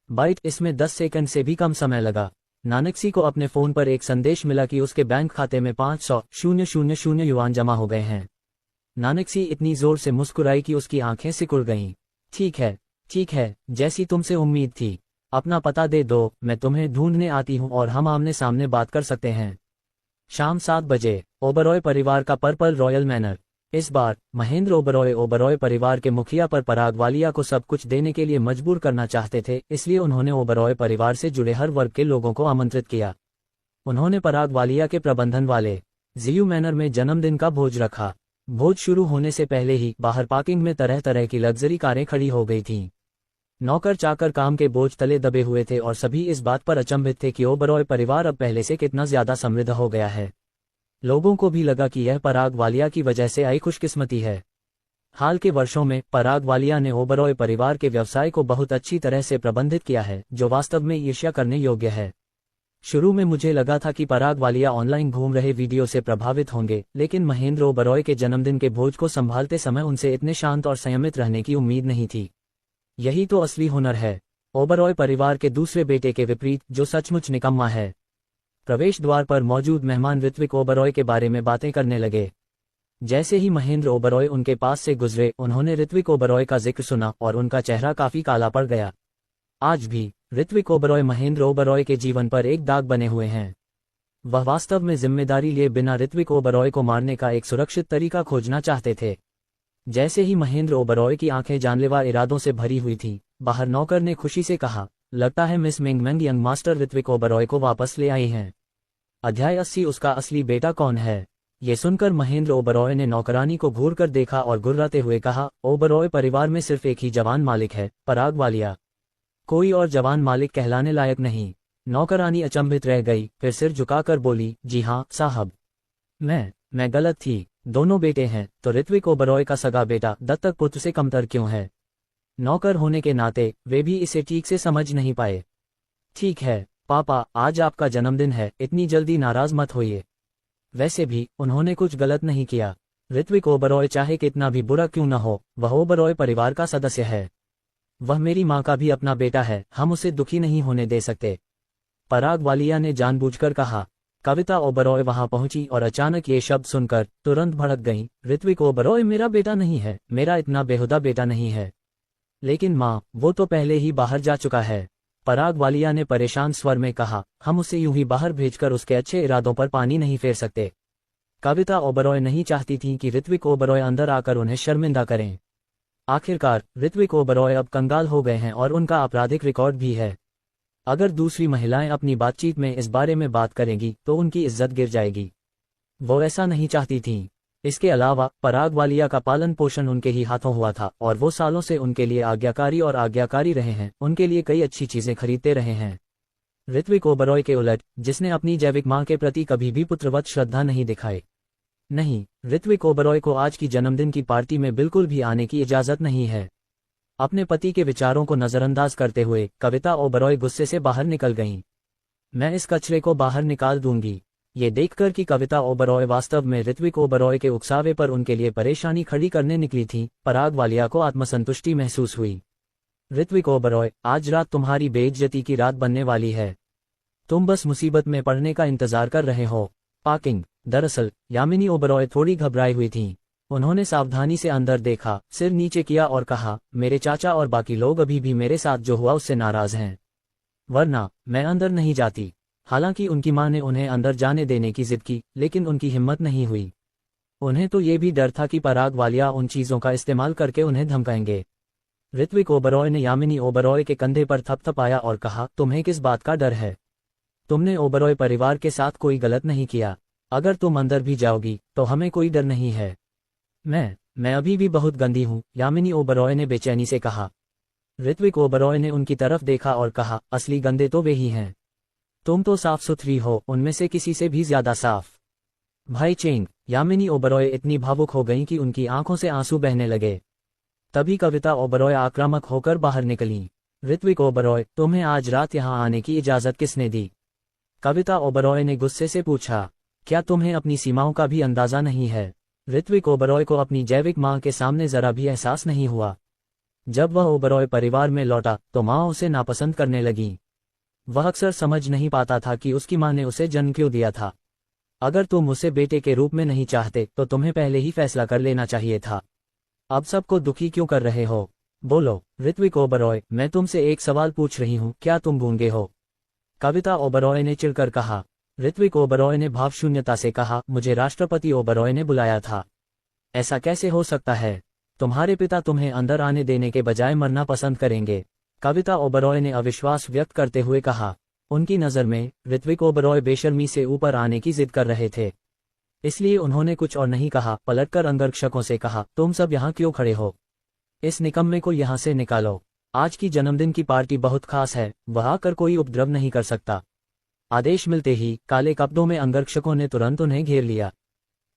बाइट, इसमें 10 सेकंड से भी कम समय लगा। नानकसी को अपने फोन पर एक संदेश मिला कि उसके बैंक खाते में 500,000 युआन जमा हो गए हैं। नानकसी इतनी जोर से मुस्कुराई कि उसकी आंखें सिकुड़ गईं। ठीक है, जैसी तुमसे उम्मीद थी। अपना पता दे दो, मैं तुम्हें ढूंढने आती हूँ और हम आमने सामने बात कर सकते हैं। शाम 7 बजे, ओबरॉय परिवार का पर्पल रॉयल मैनर। इस बार महेंद्र ओबरॉय परिवार के मुखिया पर पराग वालिया को सब कुछ देने के लिए मजबूर करना चाहते थे, इसलिए उन्होंने ओबरॉय परिवार से जुड़े हर वर्ग के लोगों को आमंत्रित किया। उन्होंने पराग वालिया के प्रबंधन वाले जियू मैनर में जन्मदिन का भोज रखा। भोज शुरू होने से पहले ही बाहर पार्किंग में तरह तरह की लग्जरी कारें खड़ी हो गई थीं। नौकर चाकर काम के बोझ तले दबे हुए थे और सभी इस बात पर अचंभित थे कि ओबरॉय परिवार अब पहले से कितना ज्यादा समृद्ध हो गया है। लोगों को भी लगा कि यह पराग वालिया की वजह से आई खुशकिस्मती है। हाल के वर्षों में पराग वालिया ने ओबरॉय परिवार के व्यवसाय को बहुत अच्छी तरह से प्रबंधित किया है, जो वास्तव में ईर्ष्या करने योग्य है। शुरू में मुझे लगा था कि पराग वालिया ऑनलाइन घूम रहे वीडियो से प्रभावित होंगे, लेकिन महेंद्र ओबरॉय के जन्मदिन के भोज को संभालते समय उनसे इतने शांत और संयमित रहने की उम्मीद नहीं थी। यही तो असली हुनर है। ओबरॉय परिवार के दूसरे बेटे के विपरीत, जो सचमुच निकम्मा है। प्रवेश द्वार पर मौजूद मेहमान ऋत्विक ओबरॉय के बारे में बातें करने लगे। जैसे ही महेंद्र ओबरॉय उनके पास से गुजरे, उन्होंने ऋत्विक ओबरॉय का जिक्र सुना और उनका चेहरा काफी काला पड़ गया। आज भी ऋत्विक ओबरॉय महेंद्र ओबरॉय के जीवन पर एक दाग बने हुए हैं। वह वास्तव में जिम्मेदारी लिए बिना ऋत्विक ओबरॉय को मारने का एक सुरक्षित तरीका खोजना चाहते थे। जैसे ही महेंद्र ओबरॉय की आंखें जानलेवा इरादों से भरी हुई थीं, बाहर नौकर ने खुशी से कहा, लगता है miss Mingmeng young master Ritvik Oberoi को वापस ले आई हैं। अध्याय 80, उसका असली बेटा कौन है? ये सुनकर महेंद्र ओबरॉय ने नौकरानी को घूर कर देखा और गुर्राते हुए कहा, ओबरॉय परिवार में सिर्फ एक ही जवान मालिक है, पराग वालिया। कोई और जवान मालिक कहलाने लायक नहीं। नौकरानी अचंभित रह गई, फिर सिर झुकाकर बोली, जी हाँ साहब, मैं गलत थी। दोनों बेटे हैं, तो ऋत्विक ओबरॉय का सगा बेटा दत्तक पुत्र से कमतर क्यों है? नौकर होने के नाते वे भी इसे ठीक से समझ नहीं पाए। ठीक है पापा, आज आपका जन्मदिन है, इतनी जल्दी नाराज मत होइए। वैसे भी उन्होंने कुछ गलत नहीं किया। ऋत्विक ओबरॉय चाहे कितना भी बुरा क्यों न हो, वह ओबरॉय परिवार का सदस्य है। वह मेरी माँ का भी अपना बेटा है, हम उसे दुखी नहीं होने दे सकते। पराग वालिया ने जानबूझकर कहा। कविता ओबरॉय वहां पहुंची और अचानक ये शब्द सुनकर तुरंत भड़क गईं। ऋत्विक ओबरॉय मेरा बेटा नहीं है, मेरा इतना बेहुदा बेटा नहीं है। लेकिन माँ, वो तो पहले ही बाहर जा चुका है। पराग वालिया ने परेशान स्वर में कहा, हम उसे यूं ही बाहर भेजकर उसके अच्छे इरादों पर पानी नहीं फेर सकते। कविता ओबरॉय नहीं चाहती थी कि ऋत्विक ओबरॉय अंदर आकर उन्हें शर्मिंदा करें। आखिरकार ऋत्विक ओबरॉय अब कंगाल हो गए हैं और उनका आपराधिक रिकॉर्ड भी है। अगर दूसरी महिलाएं अपनी बातचीत में इस बारे में बात करेंगी तो उनकी इज्जत गिर जाएगी। वो ऐसा नहीं चाहती थीं। इसके अलावा पराग वालिया का पालन पोषण उनके ही हाथों हुआ था और वो सालों से उनके लिए आज्ञाकारी रहे हैं, उनके लिए कई अच्छी चीजें खरीदते रहे हैं। ऋत्विक ओबरॉय के उलट, जिसने अपनी जैविक मां के प्रति कभी भी पुत्रवत श्रद्धा नहीं दिखाई। नहीं, ऋत्विक ओबरॉय को आज की जन्मदिन की पार्टी में बिल्कुल भी आने की इजाजत नहीं है। अपने पति के विचारों को नजरअंदाज करते हुए कविता ओबरॉय गुस्से से बाहर निकल गईं। मैं इस कचरे को बाहर निकाल दूंगी। ये देखकर कि कविता ओबरॉय वास्तव में ऋत्विक ओबरॉय के उकसावे पर उनके लिए परेशानी खड़ी करने निकली थी, पराग वालिया को आत्मसंतुष्टि महसूस हुई। ऋत्विक ओबरॉय, आज रात तुम्हारी बेइज्जती की रात बनने वाली है। तुम बस मुसीबत में पड़ने का इंतजार कर रहे हो। पार्किंग। दरअसल यामिनी ओबरॉय थोड़ी घबराई हुई थीं। उन्होंने सावधानी से अंदर देखा, सिर नीचे किया और कहा, मेरे चाचा और बाकी लोग अभी भी मेरे साथ जो हुआ उससे नाराज हैं, वरना मैं अंदर नहीं जाती। हालांकि उनकी मां ने उन्हें अंदर जाने देने की जिद की, लेकिन उनकी हिम्मत नहीं हुई। उन्हें तो ये भी डर था कि पराग वालिया उन चीजों का इस्तेमाल करके उन्हें धमकाएंगे। ऋत्विक ओबरॉय ने यामिनी ओबरॉय के कंधे पर थपथपाया और कहा, तुम्हें किस बात का डर है? तुमने ओबरॉय परिवार के साथ कोई गलत नहीं किया। अगर तुम अंदर भी जाओगी तो हमें कोई डर नहीं है। मैं अभी भी बहुत गंदी हूँ, यामिनी ओबरॉय ने बेचैनी से कहा। ऋत्विक ओबरॉय ने उनकी तरफ देखा और कहा, असली गंदे तो वे ही हैं। तुम तो साफ सुथरी हो, उनमें से किसी से भी ज्यादा साफ। भाई चेंग, यामिनी ओबरॉय इतनी भावुक हो गईं कि उनकी आंखों से आंसू बहने लगे। तभी कविता ओबरॉय आक्रामक होकर बाहर निकलीं। ऋत्विक ओबरॉय, तुम्हें आज रात यहाँ आने की इजाजत किसने दी? कविता ओबरॉय ने गुस्से से पूछा। क्या तुम्हें अपनी सीमाओं का भी अंदाजा नहीं है? ऋत्विक ओबरॉय को अपनी जैविक मां के सामने जरा भी एहसास नहीं हुआ। जब वह ओबरॉय परिवार में लौटा तो मां उसे नापसंद करने लगी। वह अक्सर समझ नहीं पाता था कि उसकी मां ने उसे जन्म क्यों दिया था। अगर तुम उसे बेटे के रूप में नहीं चाहते तो तुम्हें पहले ही फैसला कर लेना चाहिए था। अब सबको दुखी क्यों कर रहे हो? बोलो। ऋत्विक ओबरॉय, मैं तुमसे एक सवाल पूछ रही हूँ, क्या तुम गूंगे हो? कविता ओबरॉय ने चिढ़कर कहा। ऋत्विक ओबरॉय ने भावशून्यता से कहा, मुझे राष्ट्रपति ओबरॉय ने बुलाया था। ऐसा कैसे हो सकता है? तुम्हारे पिता तुम्हें अंदर आने देने के बजाय मरना पसंद करेंगे। कविता ओबरॉय ने अविश्वास व्यक्त करते हुए कहा। उनकी नज़र में ऋत्विक ओबरॉय बेशर्मी से ऊपर आने की जिद कर रहे थे, इसलिए उन्होंने कुछ और नहीं कहा। पलटकर अंगरक्षकों से कहा, तुम सब यहाँ क्यों खड़े हो? इस निकम्मे को यहाँ से निकालो। आज की जन्मदिन की पार्टी बहुत खास है, वह आकर कोई उपद्रव नहीं कर सकता। आदेश मिलते ही काले कपड़ों में अंगरक्षकों ने तुरंत उन्हें घेर लिया।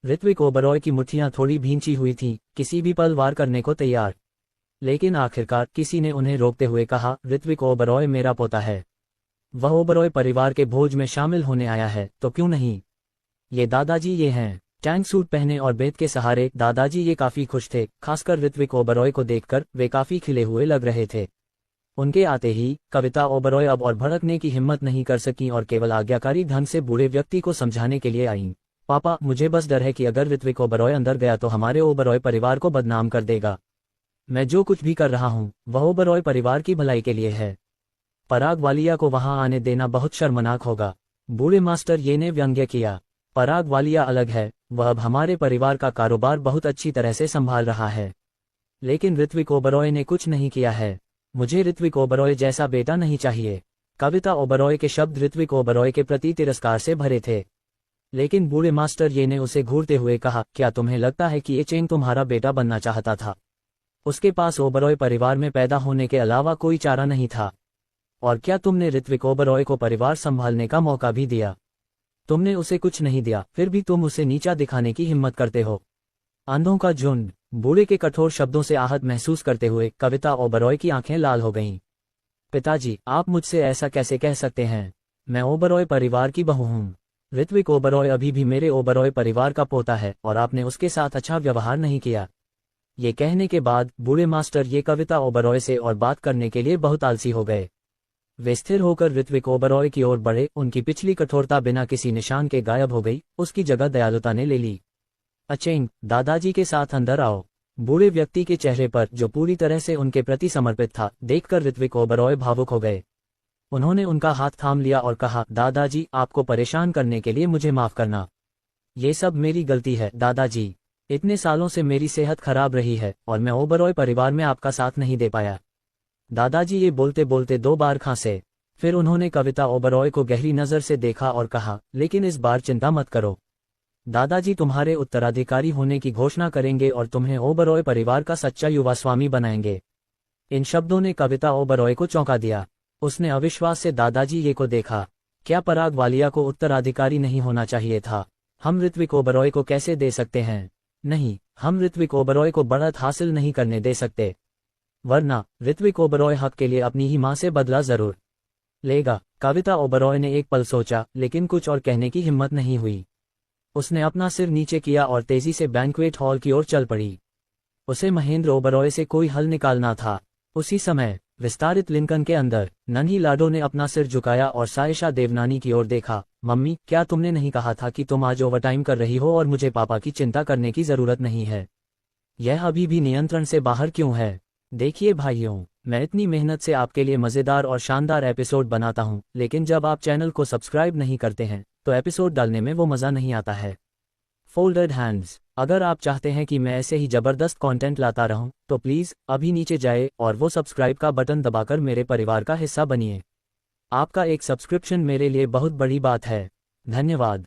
ऋत्विक ओबरॉय की मुट्ठियां थोड़ी भींची हुई थीं, किसी भी पल वार करने को तैयार। लेकिन आखिरकार किसी ने उन्हें रोकते हुए कहा, ऋत्विक ओबरॉय मेरा पोता है। वह ओबरॉय परिवार के भोज में शामिल होने आया है, तो क्यों नहीं? ये दादाजी ये हैं। टैंक सूट पहने और बेत के सहारे दादाजी ये काफी खुश थे। खासकर ऋत्विक ओबरॉय को देखकर वे काफी खिले हुए लग रहे थे। उनके आते ही कविता ओबरॉय अब और भड़कने की हिम्मत नहीं कर सकी और केवल आज्ञाकारी ढंग से बूढ़े व्यक्ति को समझाने के लिए आईं। पापा, मुझे बस डर है कि अगर ऋत्विक ओबरॉय अंदर गया तो हमारे ओबरॉय परिवार को बदनाम कर देगा। मैं जो कुछ भी कर रहा हूँ वह ओबरॉय परिवार की भलाई के लिए है। पराग वालिया को वहां आने देना बहुत शर्मनाक होगा। बूढ़े मास्टर ये ने व्यंग्य किया। पराग वालिया अलग है, वह अब हमारे परिवार का कारोबार बहुत अच्छी तरह से संभाल रहा है। लेकिन ऋत्विक ओबरॉय ने कुछ नहीं किया है। मुझे ऋत्विक ओबरॉय जैसा बेटा नहीं चाहिए। कविता ओबरॉय के शब्द ऋत्विक ओबरॉय के प्रति तिरस्कार से भरे थे। लेकिन बूढ़े मास्टर ये ने उसे घूरते हुए कहा, क्या तुम्हें लगता है कि ये चेंग तुम्हारा बेटा बनना चाहता था? उसके पास ओबरॉय परिवार में पैदा होने के अलावा कोई चारा नहीं था। और क्या तुमने ऋत्विक ओबरॉय को परिवार संभालने का मौका भी दिया? तुमने उसे कुछ नहीं दिया, फिर भी तुम उसे नीचा दिखाने की हिम्मत करते हो। अंधों का झुंड। बूढ़े के कठोर शब्दों से आहत महसूस करते हुए कविता ओबरॉय की आंखें लाल हो गईं। पिताजी, आप मुझसे ऐसा कैसे कह सकते हैं? मैं ओबरॉय परिवार की बहू हूँ। ऋत्विक ओबरॉय अभी भी मेरे ओबरॉय परिवार का पोता है और आपने उसके साथ अच्छा व्यवहार नहीं किया। ये कहने के बाद बूढ़े मास्टर ये कविता ओबरॉय से और बात करने के लिए बहुत आलसी हो गए। वे स्थिर होकर ऋत्विक ओबरॉय की ओर बढ़े। उनकी पिछली कठोरता बिना किसी निशान के गायब हो गई, उसकी जगह दयालुता ने ले ली। अचेंग, दादाजी के साथ अंदर आओ। बूढ़े व्यक्ति के चेहरे पर, जो पूरी तरह से उनके प्रति समर्पित था, देखकर ऋत्विक ओबरॉय भावुक हो गए। उन्होंने उनका हाथ थाम लिया और कहा, दादाजी, आपको परेशान करने के लिए मुझे माफ करना। ये सब मेरी गलती है दादाजी। इतने सालों से मेरी सेहत खराब रही है और मैं ओबरॉय परिवार में आपका साथ नहीं दे पाया। दादाजी ये बोलते बोलते 2 बार खांसे। फिर उन्होंने कविता ओबरॉय को गहरी नजर से देखा और कहा, लेकिन इस बार चिंता मत करो। दादाजी तुम्हारे उत्तराधिकारी होने की घोषणा करेंगे और तुम्हें ओबरॉय परिवार का सच्चा युवा स्वामी बनाएंगे। इन शब्दों ने कविता ओबरॉय को चौंका दिया। उसने अविश्वास से दादाजी ये को देखा। क्या पराग वालिया को उत्तराधिकारी नहीं होना चाहिए था? हम ऋत्विक ओबरॉय को कैसे दे सकते हैं? नहीं, हम ऋत्विक ओबरॉय को बढ़त हासिल नहीं करने दे सकते, वरना ऋत्विक ओबरॉय हक के लिए अपनी ही मां से बदला जरूर लेगा। कविता ओबरॉय ने एक पल सोचा, लेकिन कुछ और कहने की हिम्मत नहीं हुई। उसने अपना सिर नीचे किया और तेजी से बैंक्वेट हॉल की ओर चल पड़ी। उसे महेंद्र ओबरॉय से कोई हल निकालना था। उसी समय विस्तारित लिंकन के अंदर नन्ही लाडो ने अपना सिर झुकाया और सायशा देवनानी की ओर देखा। मम्मी, क्या तुमने नहीं कहा था कि तुम आज ओवरटाइम कर रही हो और मुझे पापा की चिंता करने की जरूरत नहीं है? यह अभी भी नियंत्रण से बाहर क्यों है? देखिए भाइयों, मैं इतनी मेहनत से आपके लिए मज़ेदार और शानदार एपिसोड बनाता हूं, लेकिन जब आप चैनल को सब्सक्राइब नहीं करते हैं तो एपिसोड डालने में वो मज़ा नहीं आता है। Folded hands. अगर आप चाहते हैं कि मैं ऐसे ही ज़बरदस्त कंटेंट लाता रहूं, तो प्लीज़ अभी नीचे जाए और वो सब्सक्राइब का बटन दबाकर मेरे परिवार का हिस्सा बनिए। आपका एक सब्सक्रिप्शन मेरे लिए बहुत बड़ी बात है। धन्यवाद।